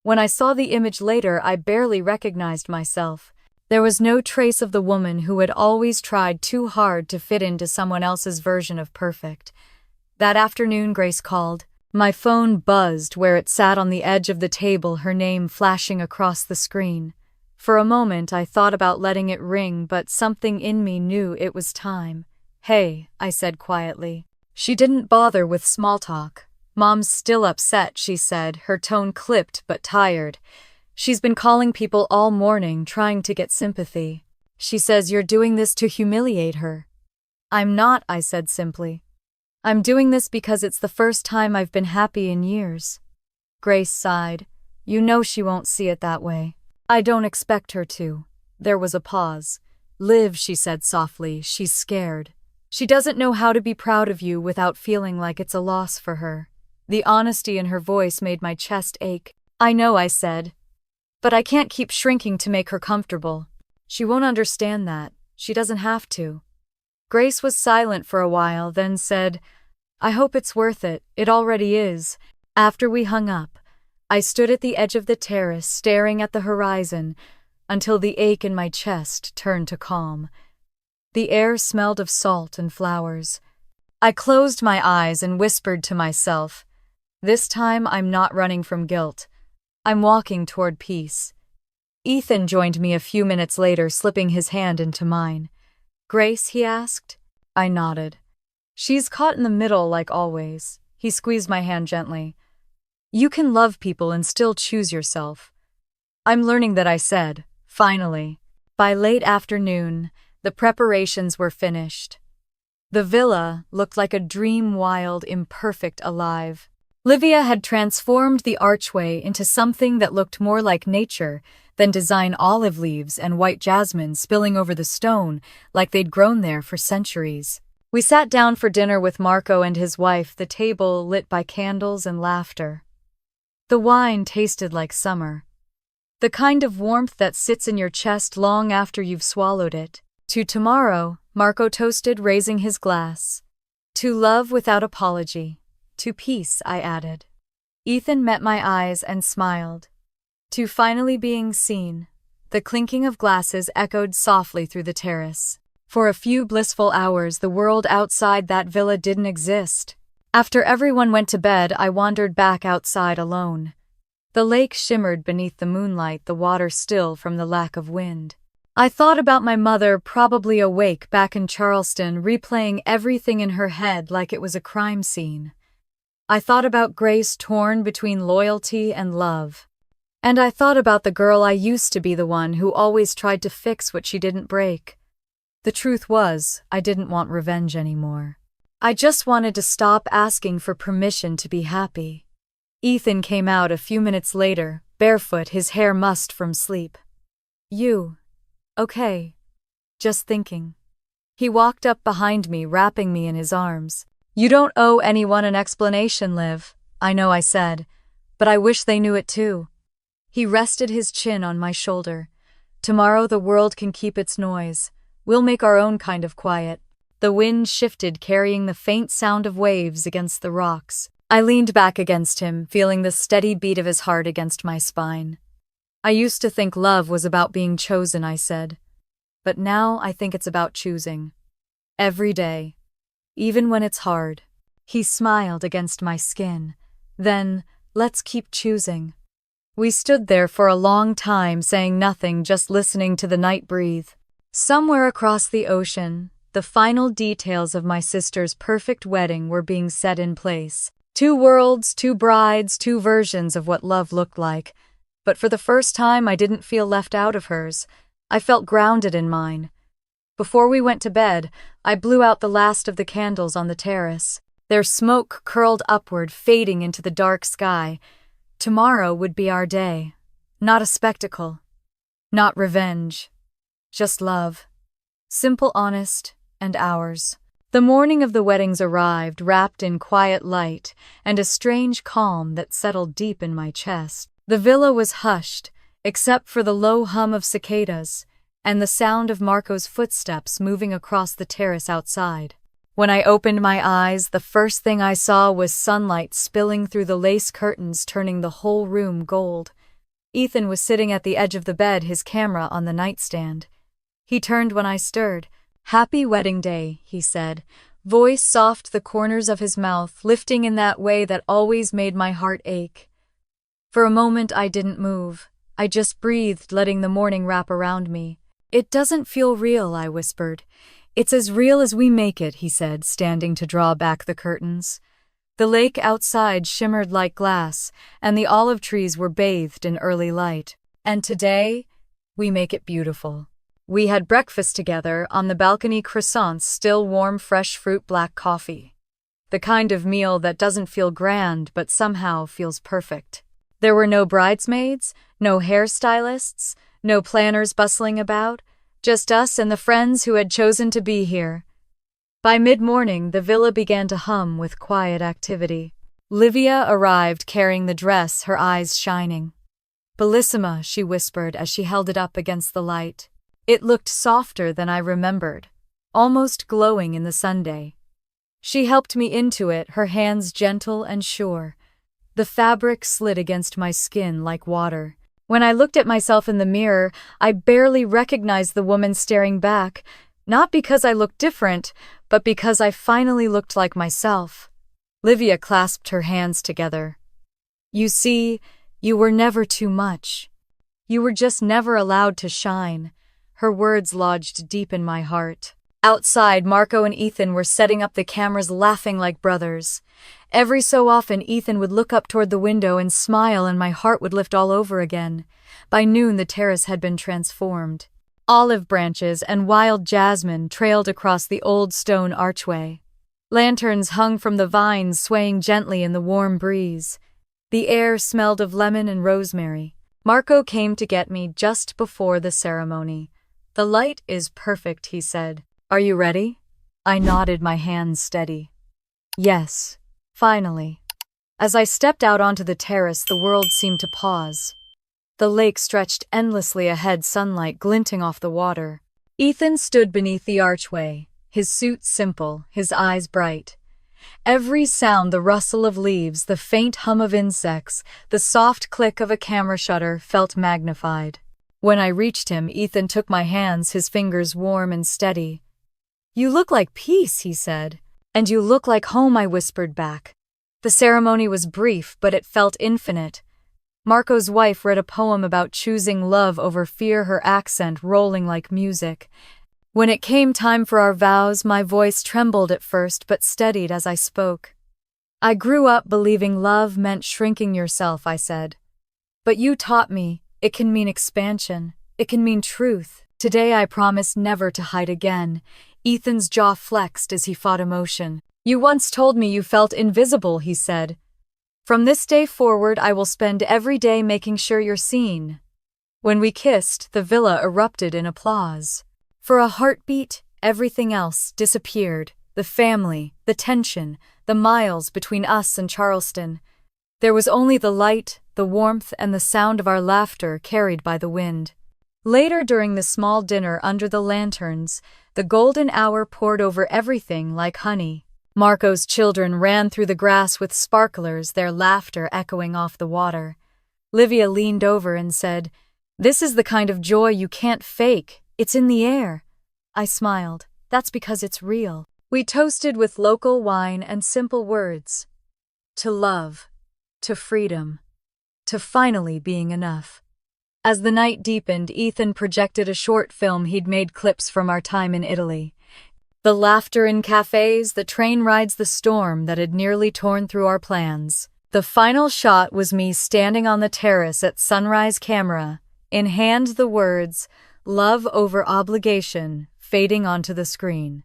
When I saw the image later, I barely recognized myself. There was no trace of the woman who had always tried too hard to fit into someone else's version of perfect. That afternoon, Grace called. My phone buzzed where it sat on the edge of the table, her name flashing across the screen. For a moment, I thought about letting it ring, but something in me knew it was time. "Hey," I said quietly. She didn't bother with small talk. "Mom's still upset," she said, her tone clipped but tired. "She's been calling people all morning, trying to get sympathy. She says you're doing this to humiliate her." "I'm not," I said simply. "I'm doing this because it's the first time I've been happy in years." Grace sighed. "You know she won't see it that way." "I don't expect her to." There was a pause. "Liv," she said softly, "she's scared. She doesn't know how to be proud of you without feeling like it's a loss for her." The honesty in her voice made my chest ache. "I know," I said. "But I can't keep shrinking to make her comfortable. She won't understand that. She doesn't have to." Grace was silent for a while, then said, "I hope it's worth it. It already is." After we hung up, I stood at the edge of the terrace, staring at the horizon, until the ache in my chest turned to calm. The air smelled of salt and flowers. I closed my eyes and whispered to myself, "This time I'm not running from guilt. I'm walking toward peace." Ethan joined me a few minutes later, slipping his hand into mine. "Grace?" he asked. I nodded. "She's caught in the middle like always." He squeezed my hand gently. "You can love people and still choose yourself." I'm learning that, I said, finally. By late afternoon, the preparations were finished. The villa looked like a dream, wild, imperfect, alive. Livia had transformed the archway into something that looked more like nature than design olive leaves and white jasmine spilling over the stone like they'd grown there for centuries. We sat down for dinner with Marco and his wife, the table lit by candles and laughter. The wine tasted like summer. The kind of warmth that sits in your chest long after you've swallowed it. To tomorrow, Marco toasted, raising his glass. To love without apology. To peace, I added. Ethan met my eyes and smiled. To finally being seen. The clinking of glasses echoed softly through the terrace. For a few blissful hours, the world outside that villa didn't exist. After everyone went to bed, I wandered back outside alone. The lake shimmered beneath the moonlight, the water still from the lack of wind. I thought about my mother, probably awake back in Charleston, replaying everything in her head like it was a crime scene. I thought about Grace, torn between loyalty and love. And I thought about the girl I used to be, the one who always tried to fix what she didn't break. The truth was, I didn't want revenge anymore. I just wanted to stop asking for permission to be happy. Ethan came out a few minutes later, barefoot, his hair mussed from sleep. You. Okay. Just thinking. He walked up behind me, wrapping me in his arms. You don't owe anyone an explanation, Liv. I know, I said, but I wish they knew it too. He rested his chin on my shoulder. Tomorrow the world can keep its noise. We'll make our own kind of quiet. The wind shifted, carrying the faint sound of waves against the rocks. I leaned back against him, feeling the steady beat of his heart against my spine. I used to think love was about being chosen, I said. But now I think it's about choosing. Every day. Even when it's hard. He smiled against my skin. Then, let's keep choosing. We stood there for a long time, saying nothing, just listening to the night breathe. Somewhere across the ocean, the final details of my sister's perfect wedding were being set in place. 2 worlds, 2 brides, 2 versions of what love looked like. But for the first time, I didn't feel left out of hers. I felt grounded in mine. Before we went to bed, I blew out the last of the candles on the terrace. Their smoke curled upward, fading into the dark sky. Tomorrow would be our day. Not a spectacle. Not revenge. Just love. Simple, honest, and ours. The morning of the weddings arrived, wrapped in quiet light and a strange calm that settled deep in my chest. The villa was hushed, except for the low hum of cicadas and the sound of Marco's footsteps moving across the terrace outside. When I opened my eyes, the first thing I saw was sunlight spilling through the lace curtains, turning the whole room gold. Ethan was sitting at the edge of the bed, his camera on the nightstand. He turned when I stirred. "Happy wedding day," he said, voice soft, the corners of his mouth lifting in that way that always made my heart ache. For a moment I didn't move. I just breathed, letting the morning wrap around me. "It doesn't feel real," I whispered. "It's as real as we make it," he said, standing to draw back the curtains. The lake outside shimmered like glass, and the olive trees were bathed in early light. And today, we make it beautiful. We had breakfast together on the balcony, croissants, still warm, fresh fruit, black coffee. The kind of meal that doesn't feel grand but somehow feels perfect. There were no bridesmaids, no hairstylists, no planners bustling about, just us and the friends who had chosen to be here. By mid-morning, the villa began to hum with quiet activity. Livia arrived carrying the dress, her eyes shining. "Bellissima," she whispered as she held it up against the light. It looked softer than I remembered, almost glowing in the sunday. She helped me into it, her hands gentle and sure. The fabric slid against my skin like water. When I looked at myself in the mirror, I barely recognized the woman staring back, not because I looked different, but because I finally looked like myself. Livia clasped her hands together. "You see, you were never too much. You were just never allowed to shine." Her words lodged deep in my heart. Outside, Marco and Ethan were setting up the cameras, laughing like brothers. Every so often, Ethan would look up toward the window and smile, and my heart would lift all over again. By noon, the terrace had been transformed. Olive branches and wild jasmine trailed across the old stone archway. Lanterns hung from the vines, swaying gently in the warm breeze. The air smelled of lemon and rosemary. Marco came to get me just before the ceremony. "The light is perfect," he said. "Are you ready?" I nodded, my hands steady. Yes, finally. As I stepped out onto the terrace, the world seemed to pause. The lake stretched endlessly ahead, sunlight glinting off the water. Ethan stood beneath the archway, his suit simple, his eyes bright. Every sound, the rustle of leaves, the faint hum of insects, the soft click of a camera shutter, felt magnified. When I reached him, Ethan took my hands, his fingers warm and steady. "You look like peace," he said. "And you look like home," I whispered back. The ceremony was brief, but it felt infinite. Marco's wife read a poem about choosing love over fear, her accent rolling like music. When it came time for our vows, my voice trembled at first but steadied as I spoke. "I grew up believing love meant shrinking yourself," I said. "But you taught me it can mean expansion. It can mean truth. Today I promise never to hide again." Ethan's jaw flexed as he fought emotion. "You once told me you felt invisible," he said. "From this day forward, I will spend every day making sure you're seen." When we kissed, the villa erupted in applause. For a heartbeat, everything else disappeared. The family, the tension, the miles between us and Charleston. There was only the light, the warmth, and the sound of our laughter carried by the wind. Later, during the small dinner under the lanterns, the golden hour poured over everything like honey. Marco's children ran through the grass with sparklers, their laughter echoing off the water. Livia leaned over and said, "This is the kind of joy you can't fake. It's in the air." I smiled. "That's because it's real." We toasted with local wine and simple words. To love, to freedom, to finally being enough. As the night deepened, Ethan projected a short film he'd made, clips from our time in Italy. The laughter in cafes, the train rides, the storm that had nearly torn through our plans. The final shot was me standing on the terrace at sunrise, camera in hand, the words, "Love over obligation," fading onto the screen.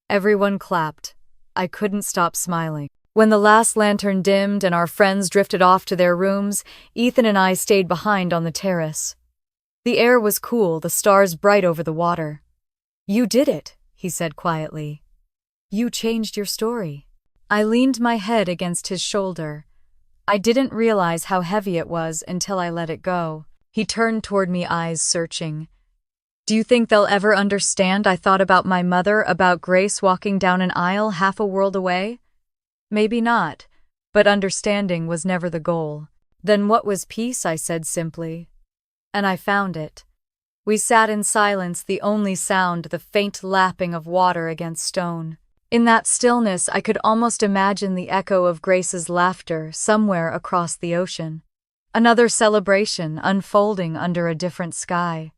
Everyone clapped. I couldn't stop smiling. When the last lantern dimmed and our friends drifted off to their rooms, Ethan and I stayed behind on the terrace. The air was cool, the stars bright over the water. "You did it," he said quietly. "You changed your story." I leaned my head against his shoulder. I didn't realize how heavy it was until I let it go. He turned toward me, eyes searching. "Do you think they'll ever understand?" I thought about my mother, about Grace walking down an aisle half a world away. Maybe not, but understanding was never the goal. "Then what was peace?" I said simply. And I found it. We sat in silence, the only sound the faint lapping of water against stone. In that stillness, I could almost imagine the echo of Grace's laughter somewhere across the ocean. Another celebration unfolding under a different sky.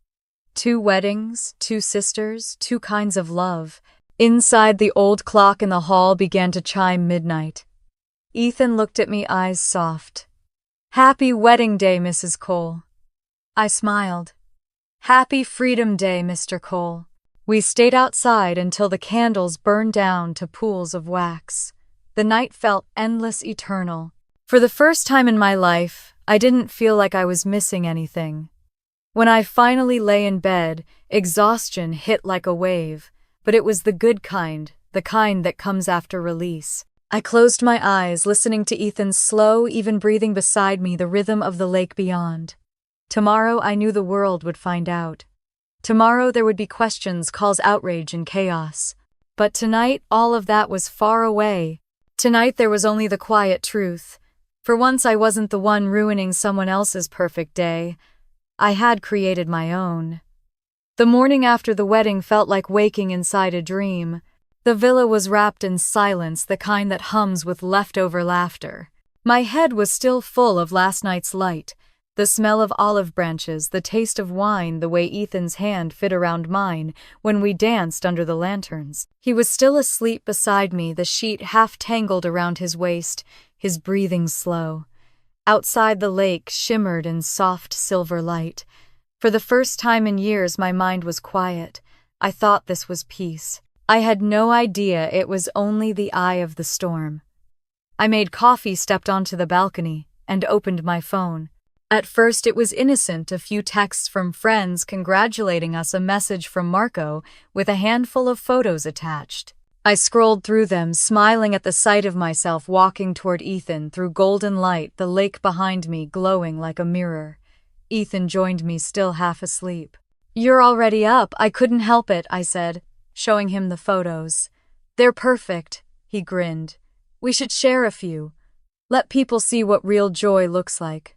2 weddings, 2 sisters, 2 kinds of love. Inside, the old clock in the hall began to chime midnight. Ethan looked at me, eyes soft. "Happy wedding day, Mrs. Cole." I smiled. "Happy Freedom Day, Mr. Cole." We stayed outside until the candles burned down to pools of wax. The night felt endless, eternal. For the first time in my life, I didn't feel like I was missing anything. When I finally lay in bed, exhaustion hit like a wave. But it was the good kind, the kind that comes after release. I closed my eyes, listening to Ethan's slow, even breathing beside me, the rhythm of the lake beyond. Tomorrow I knew the world would find out. Tomorrow there would be questions, calls, outrage, and chaos. But tonight, all of that was far away. Tonight there was only the quiet truth. For once I wasn't the one ruining someone else's perfect day. I had created my own. The morning after the wedding felt like waking inside a dream. The villa was wrapped in silence, the kind that hums with leftover laughter. My head was still full of last night's light, The smell of olive branches, the taste of wine, the way Ethan's hand fit around mine when we danced under the lanterns. He was still asleep beside me, the sheet half tangled around his waist, his breathing slow. Outside, the lake shimmered in soft silver light. For the first time in years, my mind was quiet. I thought this was peace. I had no idea it was only the eye of the storm. I made coffee, stepped onto the balcony, and opened my phone. At first it was innocent, a few texts from friends congratulating us, a message from Marco with a handful of photos attached. I scrolled through them, smiling at the sight of myself walking toward Ethan through golden light, the lake behind me glowing like a mirror. Ethan joined me, still half asleep. "You're already up." "I couldn't help it," I said, showing him the photos. "They're perfect," he grinned. "We should share a few. Let people see what real joy looks like."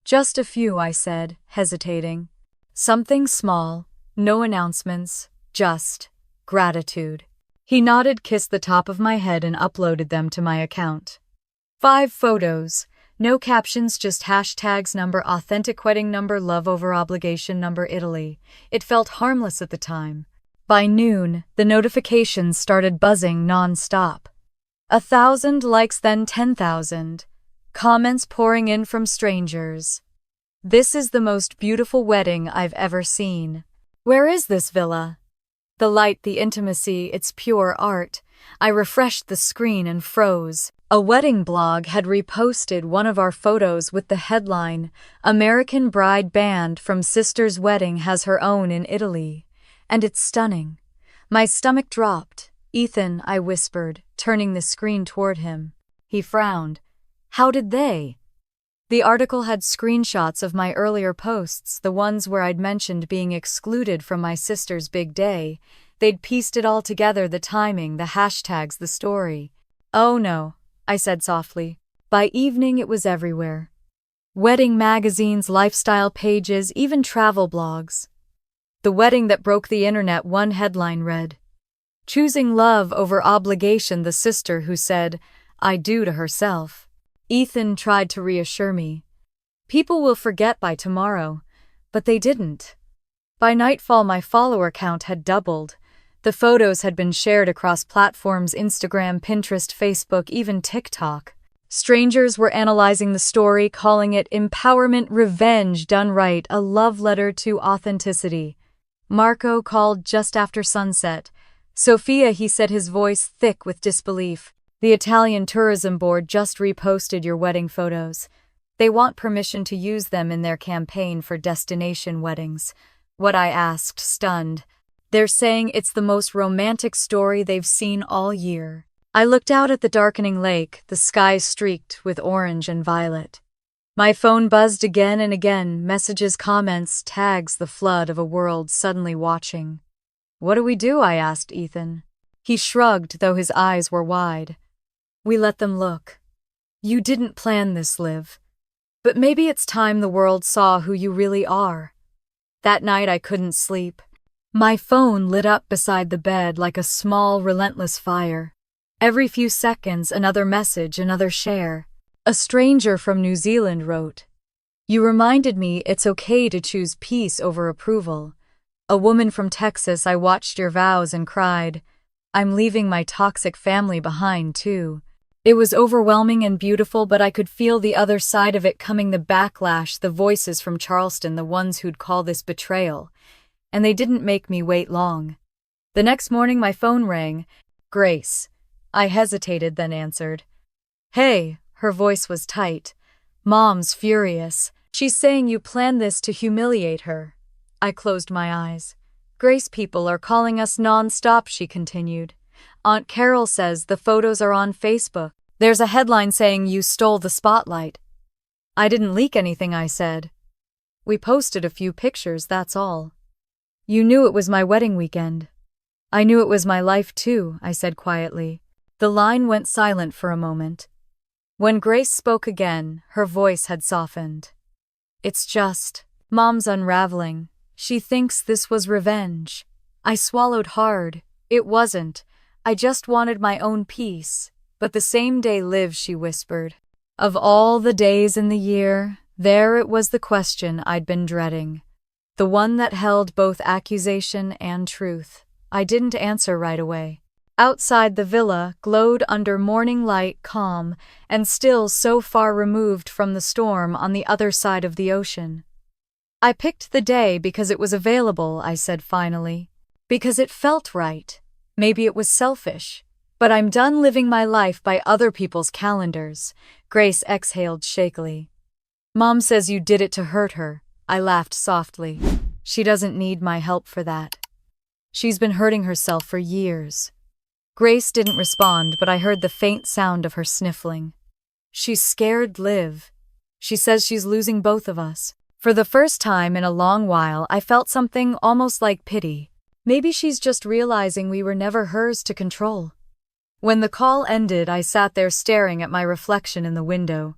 "Just a few," I said, hesitating. "Something small, no announcements, just gratitude." He nodded, kissed the top of my head, and uploaded them to my account. 5 photos, no captions, just hashtags, number authentic, wedding number, love over obligation, number Italy. It felt harmless at the time. By noon, the notifications started buzzing non-stop. 1,000 likes, then 10,000. Comments pouring in from strangers. "This is the most beautiful wedding I've ever seen. Where is this villa? The light, the intimacy, it's pure art." I refreshed the screen and froze. A wedding blog had reposted one of our photos with the headline, "American bride band from sister's wedding has her own in Italy." And it's stunning. My stomach dropped. "Ethan," I whispered, turning the screen toward him. He frowned. "How did they?" The article had screenshots of my earlier posts, the ones where I'd mentioned being excluded from my sister's big day. They'd pieced it all together, the timing, the hashtags, the story. "Oh no," I said softly. By evening it was everywhere. Wedding magazines, lifestyle pages, even travel blogs. The wedding that broke the internet, one headline read, "Choosing love over obligation, the sister who said, 'I do' to herself." Ethan tried to reassure me. "People will forget by tomorrow." But they didn't. By nightfall, my follower count had doubled. The photos had been shared across platforms: Instagram, Pinterest, Facebook, even TikTok. Strangers were analyzing the story, calling it empowerment revenge done right, a love letter to authenticity. Marco called just after sunset. "Sophia," he said, his voice thick with disbelief. "The Italian Tourism Board just reposted your wedding photos. They want permission to use them in their campaign for destination weddings." What I asked, stunned. "They're saying it's the most romantic story they've seen all year." I looked out at the darkening lake, the sky streaked with orange and violet. My phone buzzed again and again, messages, comments, tags, the flood of a world suddenly watching. "What do we do?" I asked Ethan. He shrugged, though his eyes were wide. "We let them look. You didn't plan this, Liv. But maybe it's time the world saw who you really are." That night I couldn't sleep. My phone lit up beside the bed like a small, relentless fire. Every few seconds, another message, another share. A stranger from New Zealand wrote, "You reminded me it's okay to choose peace over approval." A woman from Texas, "I watched your vows and cried. I'm leaving my toxic family behind, too." It was overwhelming and beautiful, but I could feel the other side of it coming, the backlash, the voices from Charleston, the ones who'd call this betrayal. And they didn't make me wait long. The next morning my phone rang. "Grace." I hesitated, then answered. "Hey." Her voice was tight. "Mom's furious. She's saying you planned this to humiliate her." I closed my eyes. "Grace, people are calling us non-stop," she continued. "Aunt Carol says the photos are on Facebook. There's a headline saying you stole the spotlight." "I didn't leak anything," I said. "We posted a few pictures, that's all." "You knew it was my wedding weekend." "I knew it was my life too," I said quietly. The line went silent for a moment. When Grace spoke again, her voice had softened. "It's just, Mom's unraveling. She thinks this was revenge." I swallowed hard. It wasn't. I just wanted my own peace. "But the same day, Liv," she whispered. "Of all the days in the year, There it was, the question I'd been dreading. The one that held both accusation and truth. I didn't answer right away. Outside, the villa glowed under morning light, calm and still, so far removed from the storm on the other side of the ocean. I picked the day because it was available, I said finally. Because it felt right. Maybe it was selfish. But I'm done living my life by other people's calendars. Grace exhaled shakily. Mom says you did it to hurt her. I laughed softly. She doesn't need my help for that. She's been hurting herself for years. Grace didn't respond, but I heard the faint sound of her sniffling. She's scared, Liv. She says she's losing both of us. For the first time in a long while, I felt something almost like pity. Maybe she's just realizing we were never hers to control. When the call ended, I sat there staring at my reflection in the window.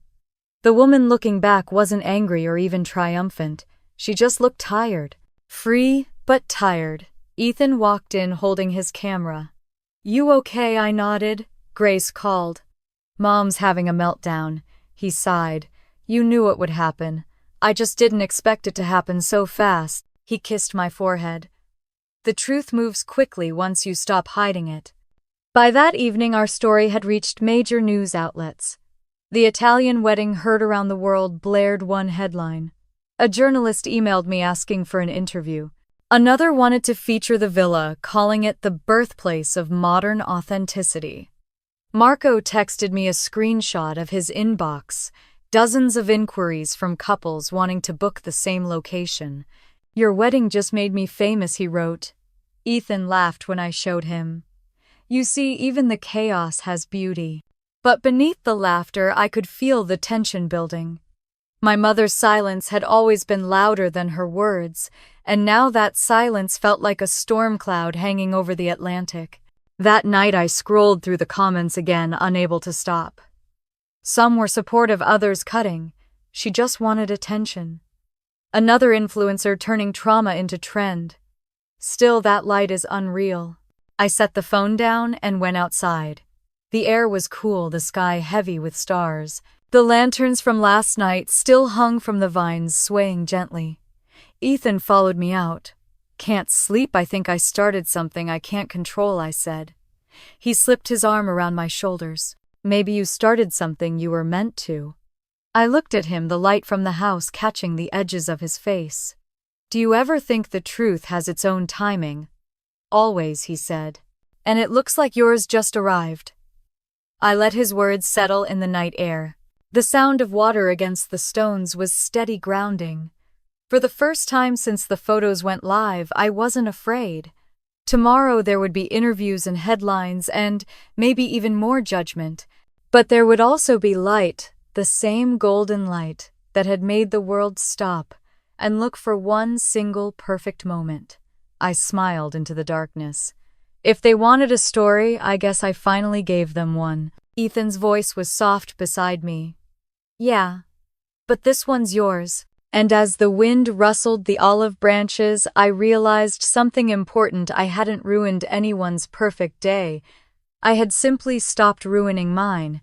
The woman looking back wasn't angry or even triumphant. She just looked tired. Free, but tired. Ethan walked in holding his camera. "You okay?" I nodded. Grace called. "Mom's having a meltdown." He sighed. "You knew it would happen. I just didn't expect it to happen so fast." He kissed my forehead. The truth moves quickly once you stop hiding it. By that evening, our story had reached major news outlets. The Italian wedding heard around the world blared one headline. A journalist emailed me asking for an interview. Another wanted to feature the villa, calling it the birthplace of modern authenticity. Marco texted me a screenshot of his inbox. Dozens of inquiries from couples wanting to book the same location. "Your wedding just made me famous," he wrote. Ethan laughed when I showed him. You see, even the chaos has beauty. But beneath the laughter, I could feel the tension building. My mother's silence had always been louder than her words, and now that silence felt like a storm cloud hanging over the Atlantic. That night I scrolled through the comments again, unable to stop. Some were supportive, others cutting. She just wanted attention. Another influencer turning trauma into trend. Still, that light is unreal. I set the phone down and went outside. The air was cool, the sky heavy with stars. The lanterns from last night still hung from the vines, swaying gently. Ethan followed me out. "Can't sleep. I think I started something I can't control," I said. He slipped his arm around my shoulders. "Maybe you started something you were meant to." I looked at him, the light from the house catching the edges of his face. "Do you ever think the truth has its own timing?" "Always," he said. "And it looks like yours just arrived." I let his words settle in the night air. The sound of water against the stones was steady grounding. For the first time since the photos went live, I wasn't afraid. Tomorrow there would be interviews and headlines and maybe even more judgment. But there would also be light, the same golden light that had made the world stop and look for one single perfect moment. I smiled into the darkness. If they wanted a story, I guess I finally gave them one. Ethan's voice was soft beside me. "Yeah, but this one's yours." And as the wind rustled the olive branches, I realized something important. I hadn't ruined anyone's perfect day. I had simply stopped ruining mine.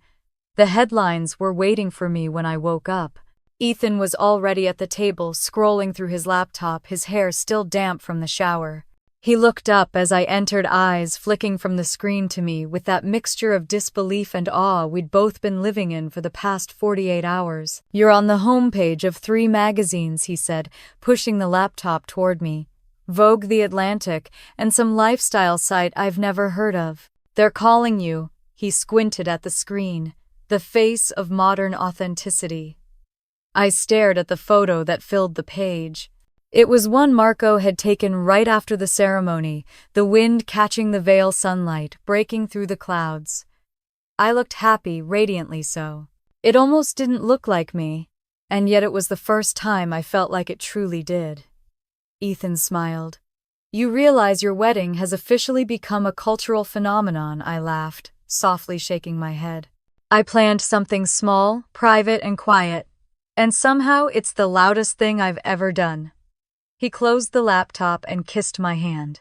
The headlines were waiting for me when I woke up. Ethan was already at the table, scrolling through his laptop, his hair still damp from the shower. He looked up as I entered, eyes flicking from the screen to me with that mixture of disbelief and awe we'd both been living in for the past 48 hours. "You're on the homepage of 3 magazines," he said, pushing the laptop toward me. "Vogue, The Atlantic, and some lifestyle site I've never heard of. They're calling you." He squinted at the screen. "The face of modern authenticity." I stared at the photo that filled the page. It was one Marco had taken right after the ceremony, the wind catching the veil, sunlight breaking through the clouds. I looked happy, radiantly so. It almost didn't look like me, and yet it was the first time I felt like it truly did. Ethan smiled. "You realize your wedding has officially become a cultural phenomenon," I laughed, softly shaking my head. "I planned something small, private, and quiet, and somehow it's the loudest thing I've ever done." He closed the laptop and kissed my hand.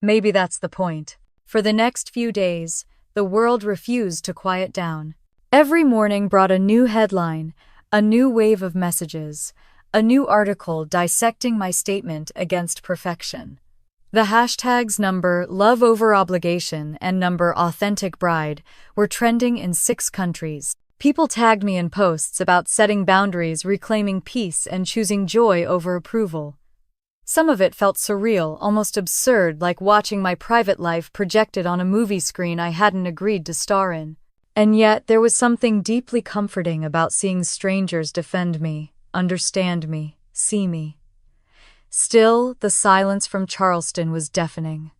Maybe that's the point. For the next few days, the world refused to quiet down. Every morning brought a new headline, A new wave of messages. A new article dissecting my statement against perfection. The hashtags number love over obligation and number authentic bride were trending in 6 countries. People tagged me in posts about setting boundaries, reclaiming peace, and choosing joy over approval. Some of it felt surreal, almost absurd, like watching my private life projected on a movie screen I hadn't agreed to star in. And yet, there was something deeply comforting about seeing strangers defend me, understand me, see me. Still, the silence from Charleston was deafening.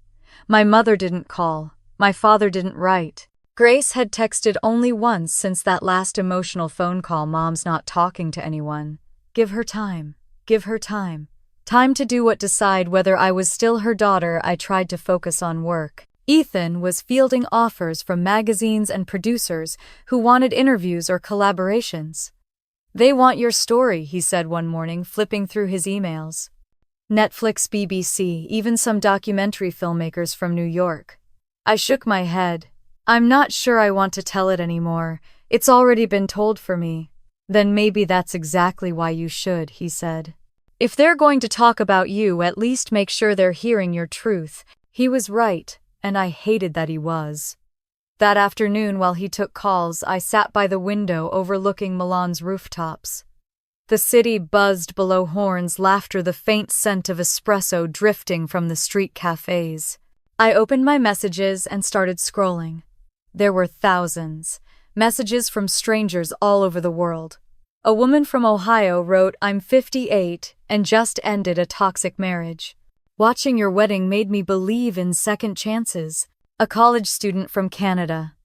My mother didn't call. My father didn't write. Grace had texted only once since that last emotional phone call. Mom's not talking to anyone. Give her time. Give her time. Time to do what, decide whether I was still her daughter. I tried to focus on work. Ethan was fielding offers from magazines and producers who wanted interviews or collaborations. They want your story, he said one morning, flipping through his emails. Netflix, BBC, even some documentary filmmakers from New York. I shook my head. I'm not sure I want to tell it anymore. It's already been told for me. Then maybe that's exactly why you should, he said. If they're going to talk about you, at least make sure they're hearing your truth. He was right, and I hated that he was. That afternoon, while he took calls, I sat by the window overlooking Milan's rooftops. The city buzzed below horns, laughter, the faint scent of espresso drifting from the street cafes. I opened my messages and started scrolling. There were thousands. Messages from strangers all over the world. A woman from Ohio wrote, "I'm 58 and just ended a toxic marriage. Watching your wedding made me believe in second chances." A college student from Canada.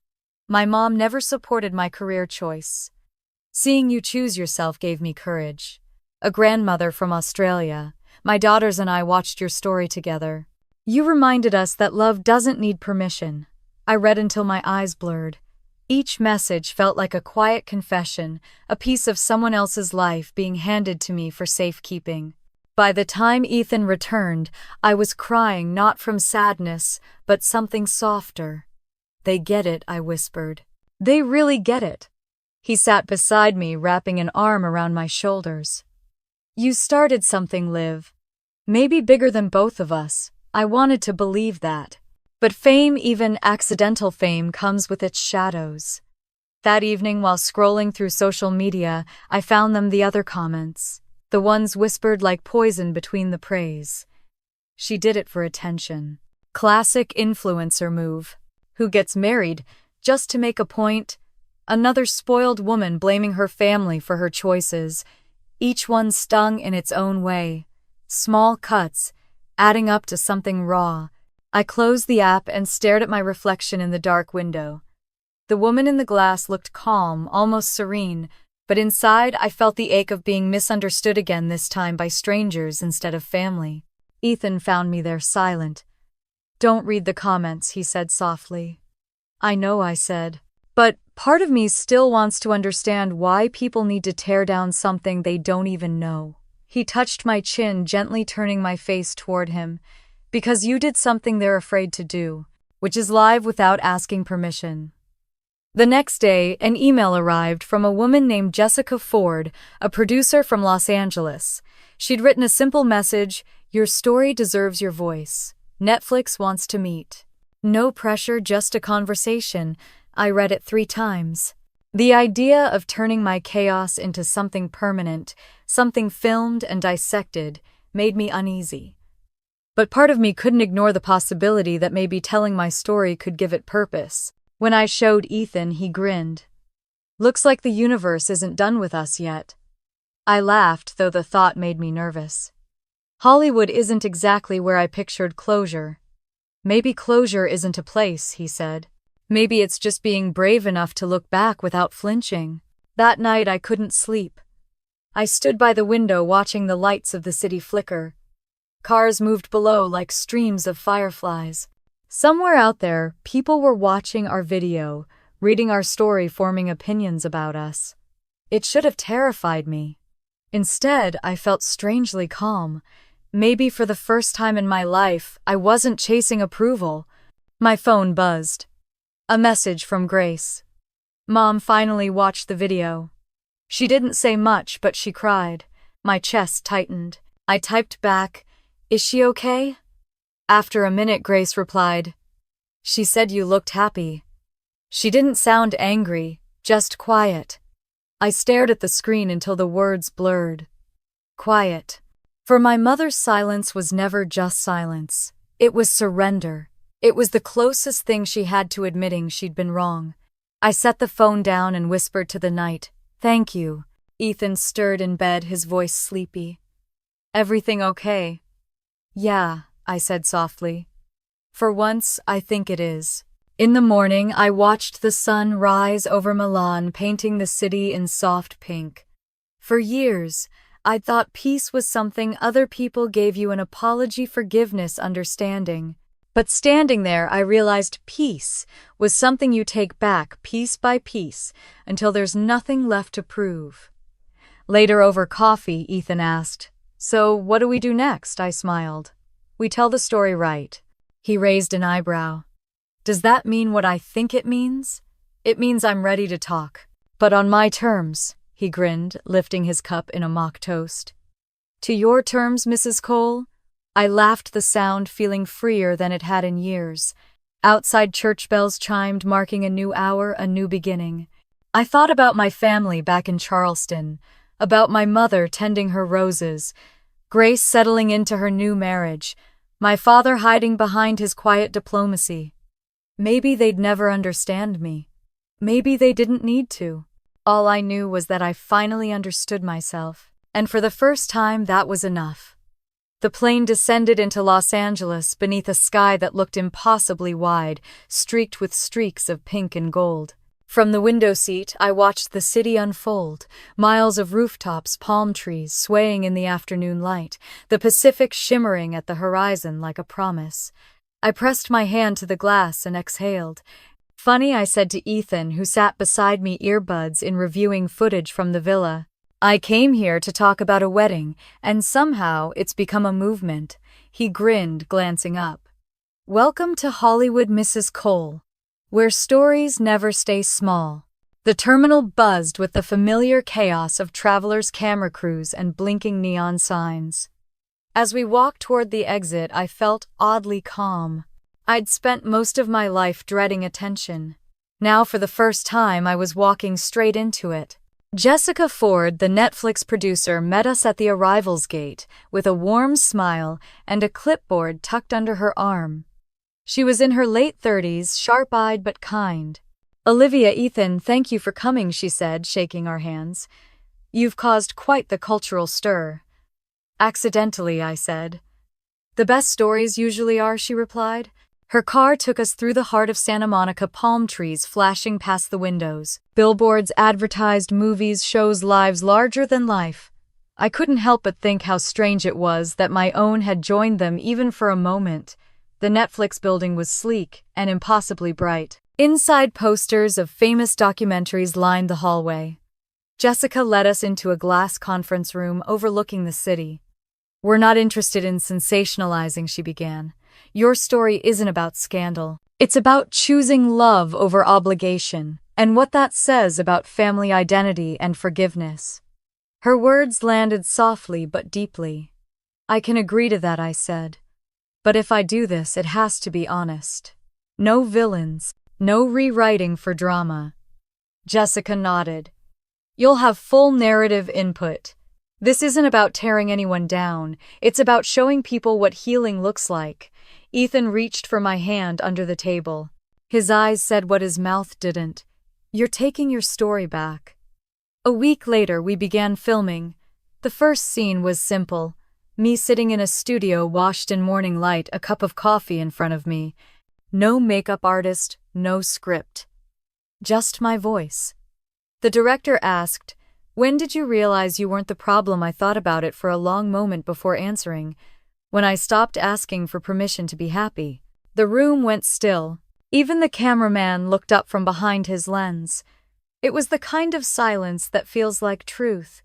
"My mom never supported my career choice. Seeing you choose yourself gave me courage." A grandmother from Australia. "My daughters and I watched your story together. You reminded us that love doesn't need permission." I read until my eyes blurred. Each message felt like a quiet confession, a piece of someone else's life being handed to me for safekeeping. By the time Ethan returned, I was crying, not from sadness, but something softer. "They get it," I whispered. "They really get it." He sat beside me, wrapping an arm around my shoulders. "You started something, Liv. Maybe bigger than both of us." I wanted to believe that. But fame, even accidental fame, comes with its shadows. That evening, while scrolling through social media, I found the other comments. The ones whispered like poison between the praise. "She did it for attention." Classic influencer move. Who gets married just to make a point? Another spoiled woman blaming her family for her choices. Each one stung in its own way. Small cuts, adding up to something raw. I closed the app and stared at my reflection in the dark window. The woman in the glass looked calm, almost serene, but inside I felt the ache of being misunderstood again, this time by strangers instead of family. Ethan found me there, silent. "Don't read the comments," he said softly. "I know," I said. "But part of me still wants to understand why people need to tear down something they don't even know." He touched my chin, gently turning my face toward him. "Because you did something they're afraid to do, which is live without asking permission." The next day, an email arrived from a woman named Jessica Ford, a producer from Los Angeles. She'd written a simple message: "Your story deserves your voice. Netflix wants to meet." No pressure, just a conversation. I read it 3 times. The idea of turning my chaos into something permanent, something filmed and dissected, made me uneasy. But part of me couldn't ignore the possibility that maybe telling my story could give it purpose. When I showed Ethan, he grinned. "Looks like the universe isn't done with us yet." I laughed, though the thought made me nervous. Hollywood isn't exactly where I pictured closure. "Maybe closure isn't a place," he said. "Maybe it's just being brave enough to look back without flinching." That night I couldn't sleep. I stood by the window watching the lights of the city flicker. Cars moved below like streams of fireflies. Somewhere out there, people were watching our video, reading our story, forming opinions about us. It should have terrified me. Instead, I felt strangely calm. Maybe for the first time in my life, I wasn't chasing approval. My phone buzzed. A message from Grace. "Mom finally watched the video." She didn't say much, but she cried. My chest tightened. I typed back, "Is she okay?" After a minute, Grace replied, "She said you looked happy." She didn't sound angry, just quiet. I stared at the screen until the words blurred. Quiet. For my mother's silence was never just silence. It was surrender. It was the closest thing she had to admitting she'd been wrong. I set the phone down and whispered to the night, "Thank you." Ethan stirred in bed, his voice sleepy. "Everything okay?" "Yeah," I said softly. "For once, I think it is." In the morning, I watched the sun rise over Milan, painting the city in soft pink. For years, I'd thought peace was something other people gave you: an apology, forgiveness, understanding. But standing there, I realized peace was something you take back piece by piece until there's nothing left to prove. Later, over coffee, Ethan asked, "So what do we do next?" I smiled. "We tell the story right." He raised an eyebrow. "Does that mean what I think it means?" "It means I'm ready to talk. But on my terms," he grinned, lifting his cup in a mock toast. "To your terms, Mrs. Cole?" I laughed, the sound feeling freer than it had in years. Outside, church bells chimed, marking a new hour, a new beginning. I thought about my family back in Charleston, about my mother tending her roses, Grace settling into her new marriage, my father hiding behind his quiet diplomacy. Maybe they'd never understand me. Maybe they didn't need to. All I knew was that I finally understood myself, and for the first time that was enough. The plane descended into Los Angeles beneath a sky that looked impossibly wide, streaked with streaks of pink and gold. From the window seat, I watched the city unfold, miles of rooftops, palm trees swaying in the afternoon light, the Pacific shimmering at the horizon like a promise. I pressed my hand to the glass and exhaled. "Funny," I said to Ethan, who sat beside me, earbuds in, reviewing footage from the villa. "I came here to talk about a wedding, and somehow it's become a movement." He grinned, glancing up. "Welcome to Hollywood, Mrs. Cole, where stories never stay small." The terminal buzzed with the familiar chaos of travelers, camera crews, and blinking neon signs. As we walked toward the exit, I felt oddly calm. I'd spent most of my life dreading attention. Now, for the first time, I was walking straight into it. Jessica Ford, the Netflix producer, met us at the arrivals gate with a warm smile and a clipboard tucked under her arm. She was in her late 30s, sharp-eyed but kind. "Olivia, Ethan, thank you for coming," she said, shaking our hands. "You've caused quite the cultural stir." "Accidentally," I said. "The best stories usually are," she replied. Her car took us through the heart of Santa Monica, palm trees flashing past the windows. Billboards advertised movies, shows, lives larger than life. I couldn't help but think how strange it was that my own had joined them even for a moment. The Netflix building was sleek and impossibly bright. Inside, posters of famous documentaries lined the hallway. Jessica led us into a glass conference room overlooking the city. "We're not interested in sensationalizing," she began. "Your story isn't about scandal. It's about choosing love over obligation, and what that says about family identity and forgiveness." Her words landed softly but deeply. "I can agree to that," I said. "But if I do this, it has to be honest. No villains, no rewriting for drama." Jessica nodded. "You'll have full narrative input. This isn't about tearing anyone down, it's about showing people what healing looks like." Ethan reached for my hand under the table. His eyes said what his mouth didn't. "You're taking your story back." A week later, we began filming. The first scene was simple. Me sitting in a studio washed in morning light, a cup of coffee in front of me. No makeup artist, no script. Just my voice. The director asked, "When did you realize you weren't the problem?" I thought about it for a long moment before answering. When I stopped asking for permission to be happy. The room went still. Even the cameraman looked up from behind his lens. It was the kind of silence that feels like truth.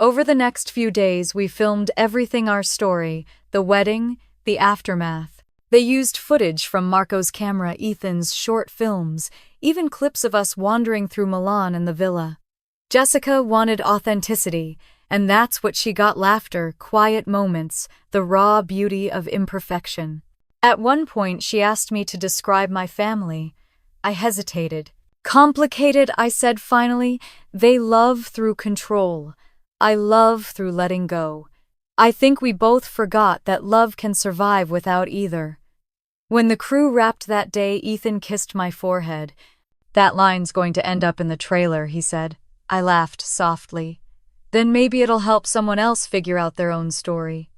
Over the next few days, we filmed everything: our story, the wedding, the aftermath. They used footage from Marco's camera, Ethan's short films, even clips of us wandering through Milan and the villa. Jessica wanted authenticity, and that's what she got: laughter, quiet moments, the raw beauty of imperfection. At one point, she asked me to describe my family. I hesitated. Complicated, I said finally. They love through control. I love through letting go. I think we both forgot that love can survive without either. When the crew wrapped that day, Ethan kissed my forehead. "That line's going to end up in the trailer," he said. I laughed softly. "Then maybe it'll help someone else figure out their own story."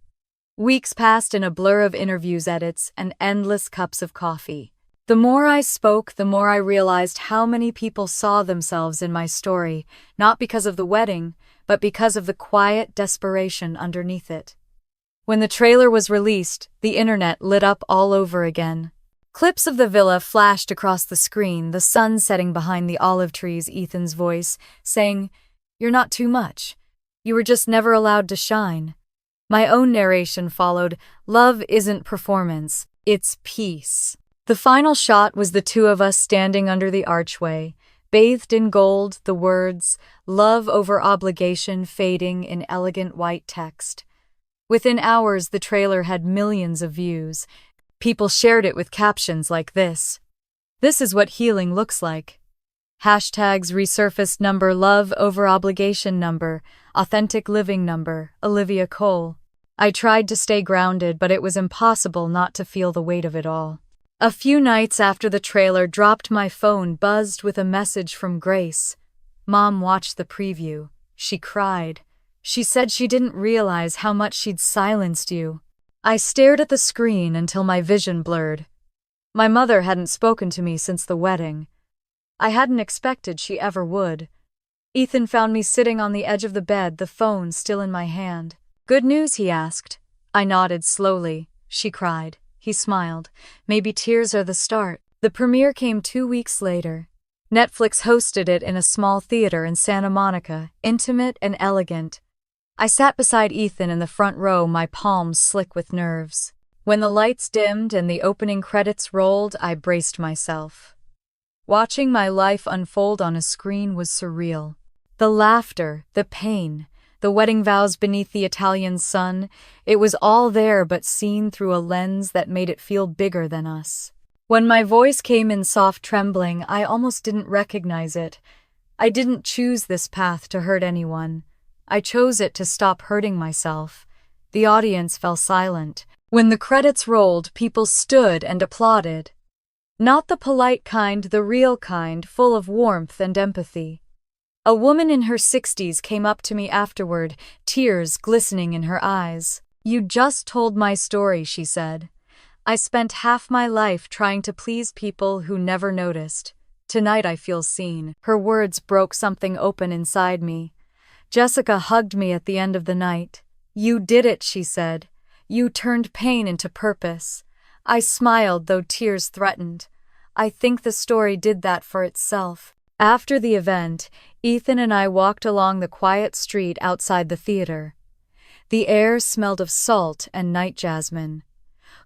Weeks passed in a blur of interviews, edits, and endless cups of coffee. The more I spoke, the more I realized how many people saw themselves in my story, not because of the wedding, but because of the quiet desperation underneath it. When the trailer was released, the internet lit up all over again. Clips of the villa flashed across the screen, the sun setting behind the olive trees, Ethan's voice saying, "You're not too much. You were just never allowed to shine." My own narration followed, "Love isn't performance, it's peace." The final shot was the two of us standing under the archway, bathed in gold, the words, "Love over obligation," fading in elegant white text. Within hours, the trailer had millions of views. People shared it with captions like this: "This is what healing looks like." Hashtags resurfaced: number, love over obligation number, authentic living number, Olivia Cole. I tried to stay grounded, but it was impossible not to feel the weight of it all. A few nights after the trailer dropped, my phone buzzed with a message from Grace. "Mom watched the preview. She cried. She said she didn't realize how much she'd silenced you." I stared at the screen until my vision blurred. My mother hadn't spoken to me since the wedding. I hadn't expected she ever would. Ethan found me sitting on the edge of the bed, the phone still in my hand. "Good news?" he asked. I nodded slowly. "She cried." He smiled. "Maybe tears are the start." The premiere came 2 weeks later. Netflix hosted it in a small theater in Santa Monica, intimate and elegant. I sat beside Ethan in the front row, my palms slick with nerves. When the lights dimmed and the opening credits rolled, I braced myself. Watching my life unfold on a screen was surreal. The laughter, the pain, the wedding vows beneath the Italian sun, it was all there, but seen through a lens that made it feel bigger than us. When my voice came in soft trembling, I almost didn't recognize it. I didn't choose this path to hurt anyone. I chose it to stop hurting myself. The audience fell silent. When the credits rolled, people stood and applauded. Not the polite kind, the real kind, full of warmth and empathy. A woman in her 60s came up to me afterward, tears glistening in her eyes. "You just told my story," she said. "I spent half my life trying to please people who never noticed. Tonight I feel seen." Her words broke something open inside me. Jessica hugged me at the end of the night. "You did it," she said. "You turned pain into purpose." I smiled, though tears threatened. I think the story did that for itself. After the event, Ethan and I walked along the quiet street outside the theater. The air smelled of salt and night jasmine.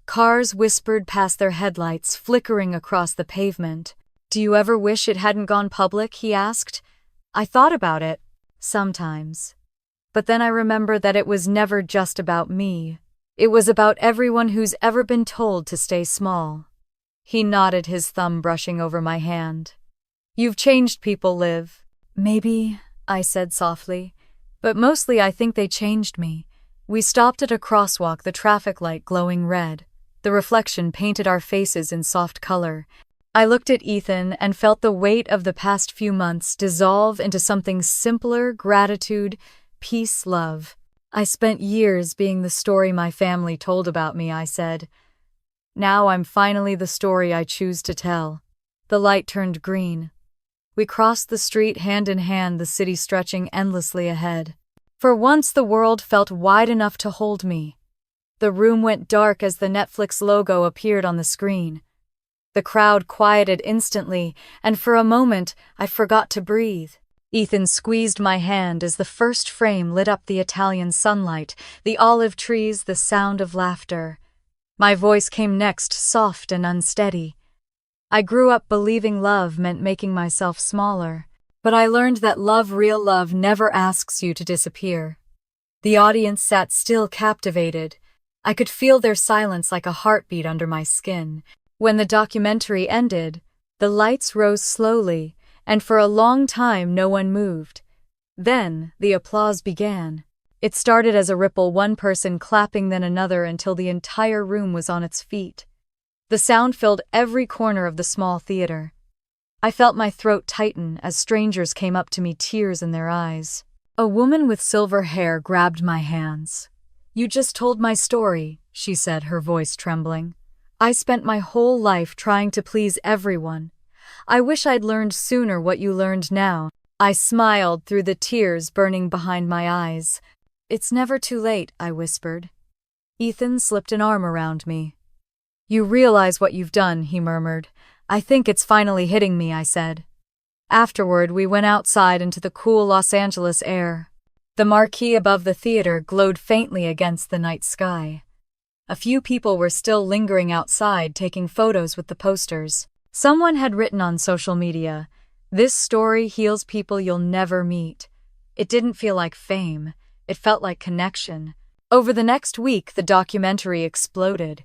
Cars whispered past their headlights, flickering across the pavement. "Do you ever wish it hadn't gone public?" he asked. I thought about it, sometimes. But then I remembered that it was never just about me. It was about everyone who's ever been told to stay small. He nodded, his thumb brushing over my hand. "You've changed people, Liv." "Maybe," I said softly. "But mostly I think they changed me." We stopped at a crosswalk, the traffic light glowing red. The reflection painted our faces in soft color. I looked at Ethan and felt the weight of the past few months dissolve into something simpler: gratitude, peace, love. "I spent years being the story my family told about me," I said. "Now I'm finally the story I choose to tell." The light turned green. We crossed the street hand in hand, the city stretching endlessly ahead. For once, the world felt wide enough to hold me. The room went dark as the Netflix logo appeared on the screen. The crowd quieted instantly, and for a moment, I forgot to breathe. Ethan squeezed my hand as the first frame lit up the Italian sunlight, the olive trees, the sound of laughter. My voice came next, soft and unsteady. "I grew up believing love meant making myself smaller. But I learned that real love never asks you to disappear. The audience sat still, captivated. I could feel their silence like a heartbeat under my skin. When the documentary ended, the lights rose slowly, and for a long time no one moved. Then, the applause began. It started as a ripple, one person clapping, then another, until the entire room was on its feet. The sound filled every corner of the small theater. I felt my throat tighten as strangers came up to me, tears in their eyes. A woman with silver hair grabbed my hands. "You just told my story," she said, her voice trembling. "I spent my whole life trying to please everyone. I wish I'd learned sooner what you learned now." I smiled through the tears burning behind my eyes. "It's never too late," I whispered. Ethan slipped an arm around me. "You realize what you've done," he murmured. "I think it's finally hitting me," I said. Afterward, we went outside into the cool Los Angeles air. The marquee above the theater glowed faintly against the night sky. A few people were still lingering outside, taking photos with the posters. Someone had written on social media, "This story heals people you'll never meet." It didn't feel like fame. It felt like connection. Over the next week, the documentary exploded.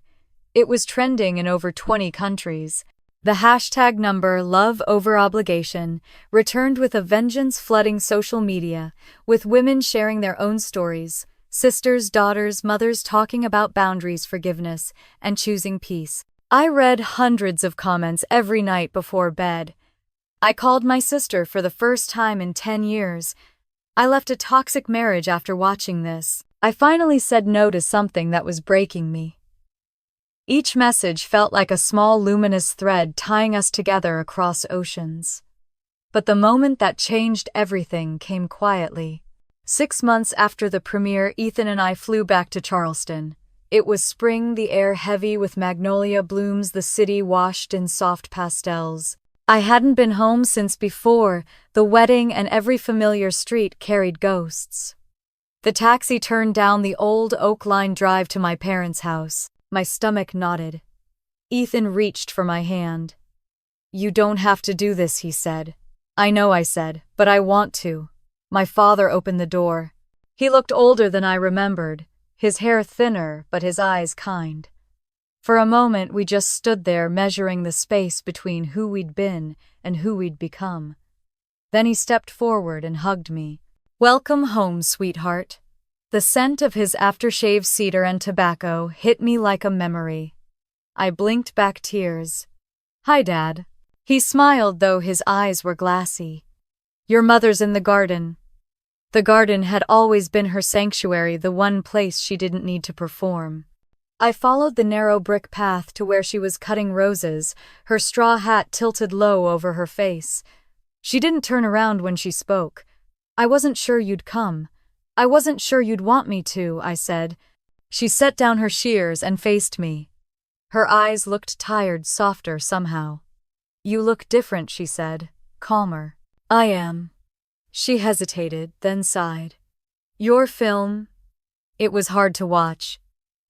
It was trending in over 20 countries. The hashtag number Love Over Obligation returned with a vengeance, flooding social media, with women sharing their own stories, sisters, daughters, mothers talking about boundaries, forgiveness, and choosing peace. I read hundreds of comments every night before bed. I called my sister for the first time in 10 years. I left a toxic marriage after watching this. I finally said no to something that was breaking me. Each message felt like a small luminous thread tying us together across oceans. But the moment that changed everything came quietly. 6 months after the premiere, Ethan and I flew back to Charleston. It was spring, the air heavy with magnolia blooms, the city washed in soft pastels. I hadn't been home since before the wedding, and every familiar street carried ghosts. The taxi turned down the old Oak Line drive to my parents' house. My stomach knotted. Ethan reached for my hand. "You don't have to do this," he said. "I know," I said, "but I want to." My father opened the door. He looked older than I remembered, his hair thinner, but his eyes kind. For a moment, we just stood there, measuring the space between who we'd been and who we'd become. Then he stepped forward and hugged me. "Welcome home, sweetheart." The scent of his aftershave, cedar and tobacco, hit me like a memory. I blinked back tears. "Hi, Dad." He smiled, though his eyes were glassy. "Your mother's in the garden." The garden had always been her sanctuary, the one place she didn't need to perform. I followed the narrow brick path to where she was cutting roses, her straw hat tilted low over her face. She didn't turn around when she spoke. "I wasn't sure you'd come. I wasn't sure you'd want me to," I said. She set down her shears and faced me. Her eyes looked tired, softer somehow. "You look different," she said, calmer. "I am." She hesitated, then sighed. "Your film?" It was hard to watch.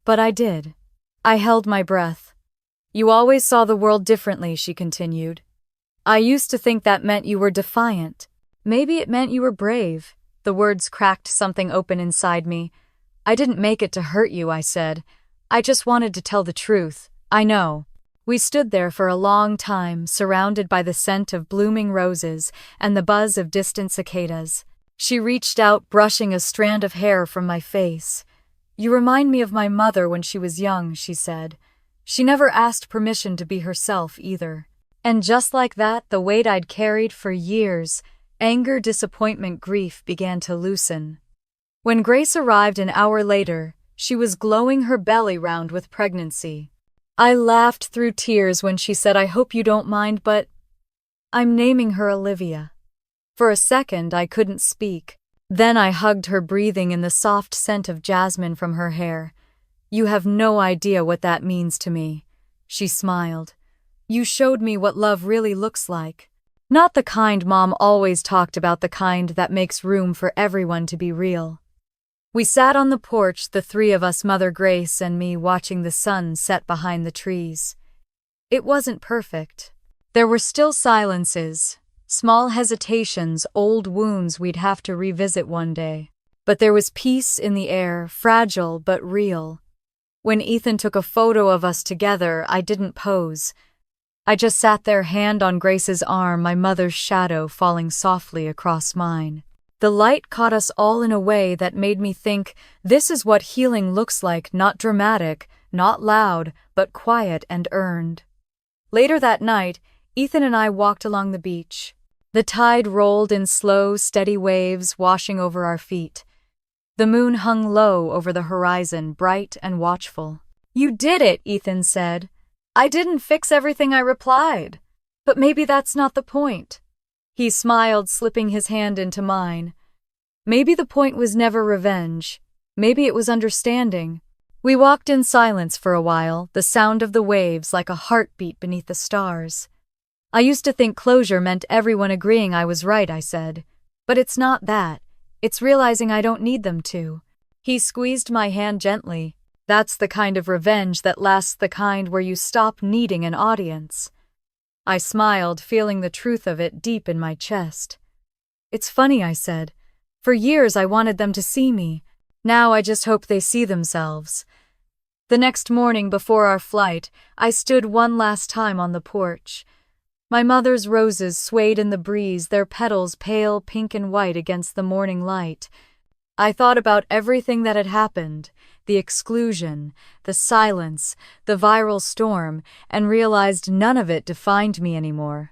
But I did. I held my breath. "You always saw the world differently," she continued. "I used to think that meant you were defiant. Maybe it meant you were brave." The words cracked something open inside me. "I didn't make it to hurt you," I said. "I just wanted to tell the truth." "I know." We stood there for a long time, surrounded by the scent of blooming roses and the buzz of distant cicadas. She reached out, brushing a strand of hair from my face. "You remind me of my mother when she was young," she said. "She never asked permission to be herself either." And just like that, the weight I'd carried for years, anger, disappointment, grief, began to loosen. When Grace arrived an hour later, she was glowing, her belly round with pregnancy. I laughed through tears when she said, "I hope you don't mind, but I'm naming her Olivia." For a second, I couldn't speak. Then I hugged her, breathing in the soft scent of jasmine from her hair. "You have no idea what that means to me." She smiled. "You showed me what love really looks like. Not the kind Mom always talked about, the kind that makes room for everyone to be real." We sat on the porch, the three of us, Mother, Grace, and me, watching the sun set behind the trees. It wasn't perfect. There were still silences, Small hesitations, old wounds we'd have to revisit one day. But there was peace in the air, fragile but real. When Ethan took a photo of us together, I didn't pose. I just sat there, hand on Grace's arm, my mother's shadow falling softly across mine. The light caught us all in a way that made me think, this is what healing looks like, not dramatic, not loud, but quiet and earned. Later that night, Ethan and I walked along the beach. The tide rolled in slow, steady waves, washing over our feet. The moon hung low over the horizon, bright and watchful. "You did it," Ethan said. "I didn't fix everything," I replied. "But maybe that's not the point." He smiled, slipping his hand into mine. Maybe the point was never revenge. Maybe it was understanding. We walked in silence for a while, the sound of the waves like a heartbeat beneath the stars. "I used to think closure meant everyone agreeing I was right," I said. "But it's not that. It's realizing I don't need them to." He squeezed my hand gently. "That's the kind of revenge that lasts, the kind where you stop needing an audience." I smiled, feeling the truth of it deep in my chest. "It's funny," I said. "For years I wanted them to see me. Now I just hope they see themselves." The next morning before our flight, I stood one last time on the porch. My mother's roses swayed in the breeze, their petals pale pink and white against the morning light. I thought about everything that had happened, the exclusion, the silence, the viral storm, and realized none of it defined me anymore.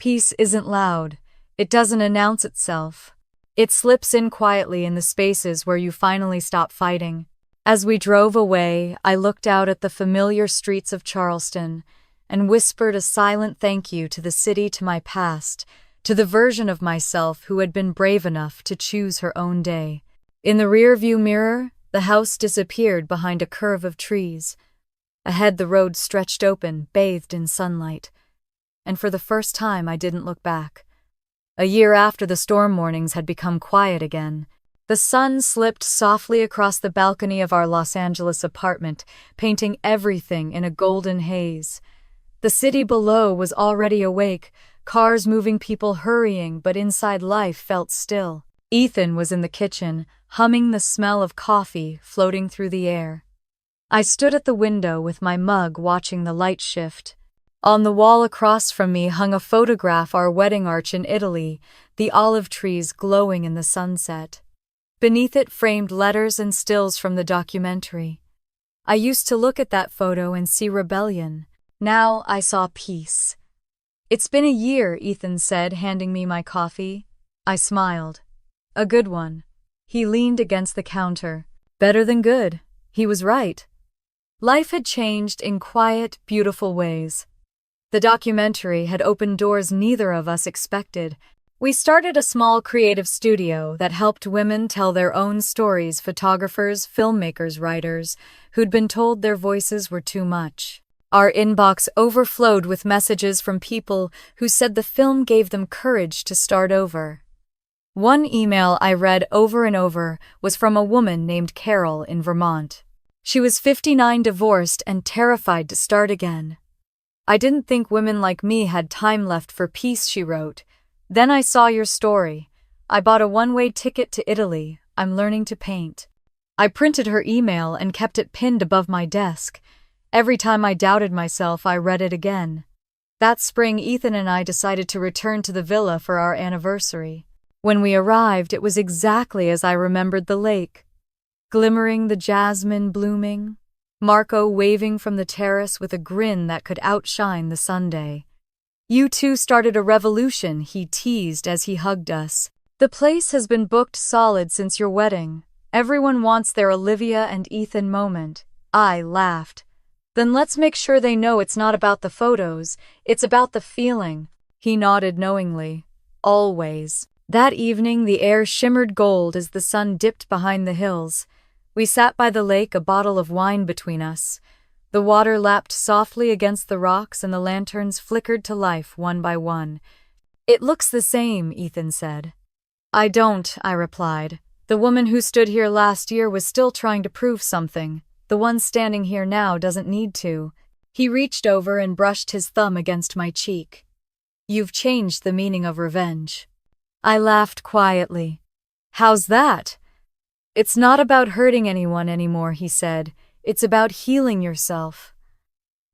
Peace isn't loud. It doesn't announce itself. It slips in quietly in the spaces where you finally stop fighting. As we drove away, I looked out at the familiar streets of Charleston and whispered a silent thank you to the city, to my past, to the version of myself who had been brave enough to choose her own day. In the rearview mirror, the house disappeared behind a curve of trees. Ahead, the road stretched open, bathed in sunlight. And for the first time, I didn't look back. A year after the storm mornings had become quiet again, the sun slipped softly across the balcony of our Los Angeles apartment, painting everything in a golden haze. The city below was already awake, cars moving, people hurrying, but inside life felt still. Ethan was in the kitchen, humming, the smell of coffee floating through the air. I stood at the window with my mug, watching the light shift. On the wall across from me hung a photograph, our wedding arch in Italy, the olive trees glowing in the sunset. Beneath it, framed letters and stills from the documentary. I used to look at that photo and see rebellion. Now I saw peace. "It's been a year," Ethan said, handing me my coffee. I smiled. "A good one." He leaned against the counter. "Better than good." He was right. Life had changed in quiet, beautiful ways. The documentary had opened doors neither of us expected. We started a small creative studio that helped women tell their own stories, photographers, filmmakers, writers, who'd been told their voices were too much. Our inbox overflowed with messages from people who said the film gave them courage to start over. One email I read over and over was from a woman named Carol in Vermont. She was 59, divorced, and terrified to start again. "I didn't think women like me had time left for peace," she wrote. "Then I saw your story. I bought a one-way ticket to Italy. I'm learning to paint." I printed her email and kept it pinned above my desk. Every time I doubted myself, I read it again. That spring, Ethan and I decided to return to the villa for our anniversary. When we arrived, it was exactly as I remembered: the lake, glimmering, the jasmine blooming, Marco waving from the terrace with a grin that could outshine the Sunday. "You two started a revolution," he teased as he hugged us. "The place has been booked solid since your wedding. Everyone wants their Olivia and Ethan moment." I laughed. "Then let's make sure they know it's not about the photos, it's about the feeling." He nodded knowingly. "Always." That evening, the air shimmered gold as the sun dipped behind the hills. We sat by the lake, a bottle of wine between us. The water lapped softly against the rocks and the lanterns flickered to life one by one. "It looks the same," Ethan said. "I don't," I replied. "The woman who stood here last year was still trying to prove something. The one standing here now doesn't need to." He reached over and brushed his thumb against my cheek. You've changed the meaning of revenge." I laughed quietly. "How's that?" "It's not about hurting anyone anymore," he said. "It's about healing yourself."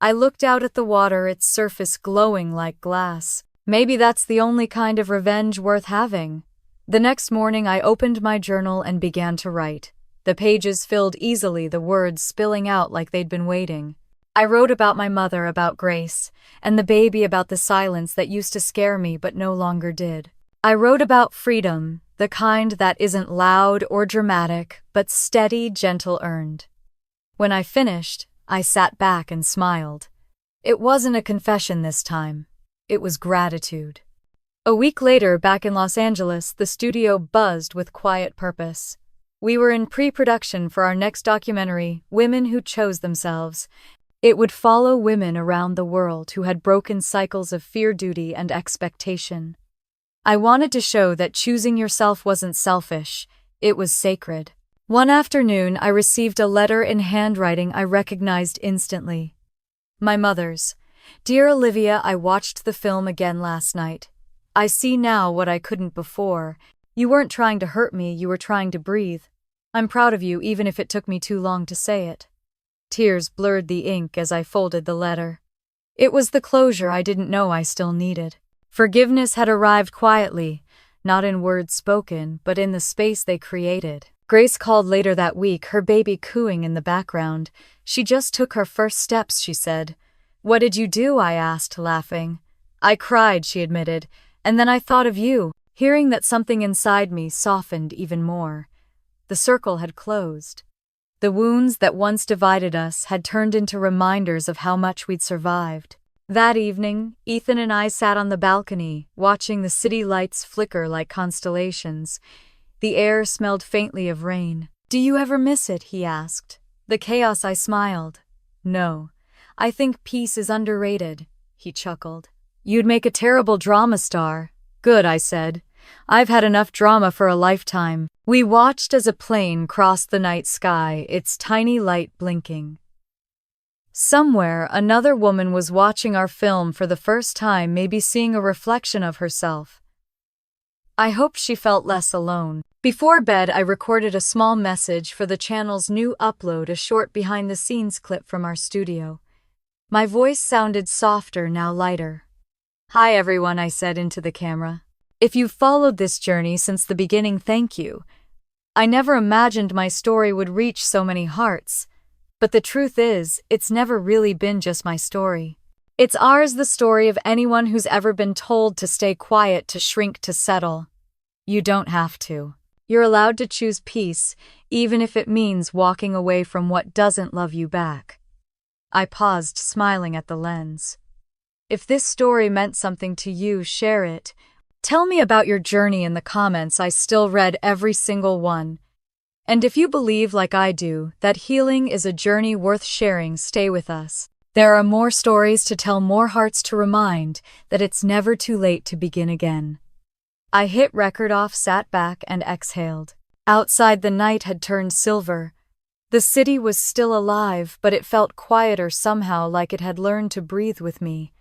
I looked out at the water, its surface glowing like glass. Maybe that's the only kind of revenge worth having. The next morning I opened my journal and began to write. The pages filled easily, the words spilling out like they'd been waiting. I wrote about my mother, about Grace, and the baby, about the silence that used to scare me but no longer did. I wrote about freedom, the kind that isn't loud or dramatic, but steady, gentle, earned. When I finished, I sat back and smiled. It wasn't a confession this time. It was gratitude. A week later, back in Los Angeles, the studio buzzed with quiet purpose. We were in pre-production for our next documentary, Women Who Chose Themselves. It would follow women around the world who had broken cycles of fear, duty, and expectation. I wanted to show that choosing yourself wasn't selfish, it was sacred. One afternoon, I received a letter in handwriting I recognized instantly. My mother's. "Dear Olivia, I watched the film again last night. I see now what I couldn't before. You weren't trying to hurt me, you were trying to breathe. I'm proud of you, even if it took me too long to say it." Tears blurred the ink as I folded the letter. It was the closure I didn't know I still needed. Forgiveness had arrived quietly, not in words spoken, but in the space they created. Grace called later that week, her baby cooing in the background. "She just took her first steps," she said. "What did you do?" I asked, laughing. "I cried," she admitted, "and then I thought of you." Hearing that, something inside me softened even more. The circle had closed. The wounds that once divided us had turned into reminders of how much we'd survived. That evening, Ethan and I sat on the balcony, watching the city lights flicker like constellations. The air smelled faintly of rain. "Do you ever miss it?" he asked. The chaos. I smiled. "No. I think peace is underrated," he chuckled. "You'd make a terrible drama star." "Good," I said. "I've had enough drama for a lifetime." We watched as a plane crossed the night sky, its tiny light blinking. Somewhere, another woman was watching our film for the first time, maybe seeing a reflection of herself. I hoped she felt less alone. Before bed, I recorded a small message for the channel's new upload, a short behind-the-scenes clip from our studio. My voice sounded softer, now lighter. "Hi everyone," I said into the camera. "If you've followed this journey since the beginning, thank you. I never imagined my story would reach so many hearts. But the truth is, it's never really been just my story. It's ours, the story of anyone who's ever been told to stay quiet, to shrink, to settle. You don't have to. You're allowed to choose peace, even if it means walking away from what doesn't love you back." I paused, smiling at the lens. If this story meant something to you, share it. Tell me about your journey in the comments. I still read every single one. And if you believe, like I do, that healing is a journey worth sharing, stay with us. There are more stories to tell, more hearts to remind that it's never too late to begin again. I hit record off, sat back, and exhaled. Outside, the night had turned silver. The city was still alive, but it felt quieter somehow, like it had learned to breathe with me.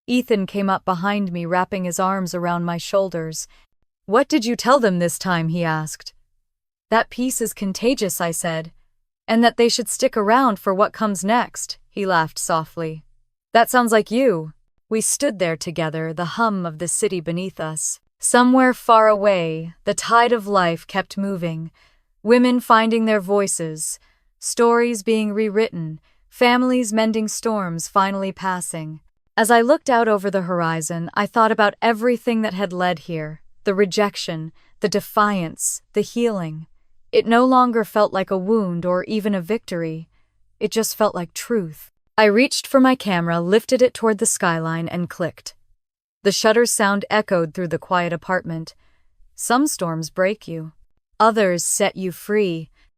Ethan came up behind me, wrapping his arms around my shoulders. "What did you tell them this time?" he asked. "That peace is contagious," I said, "and that they should stick around for what comes next." He laughed softly. "That sounds like you." We stood there together, the hum of the city beneath us. Somewhere far away, the tide of life kept moving. Women finding their voices, stories being rewritten, families mending storms finally passing. As I looked out over the horizon, I thought about everything that had led here. The rejection, the defiance, the healing. It no longer felt like a wound or even a victory. It just felt like truth. I reached for my camera, lifted it toward the skyline, and clicked. The shutter's sound echoed through the quiet apartment. Some storms break you. Others set you free.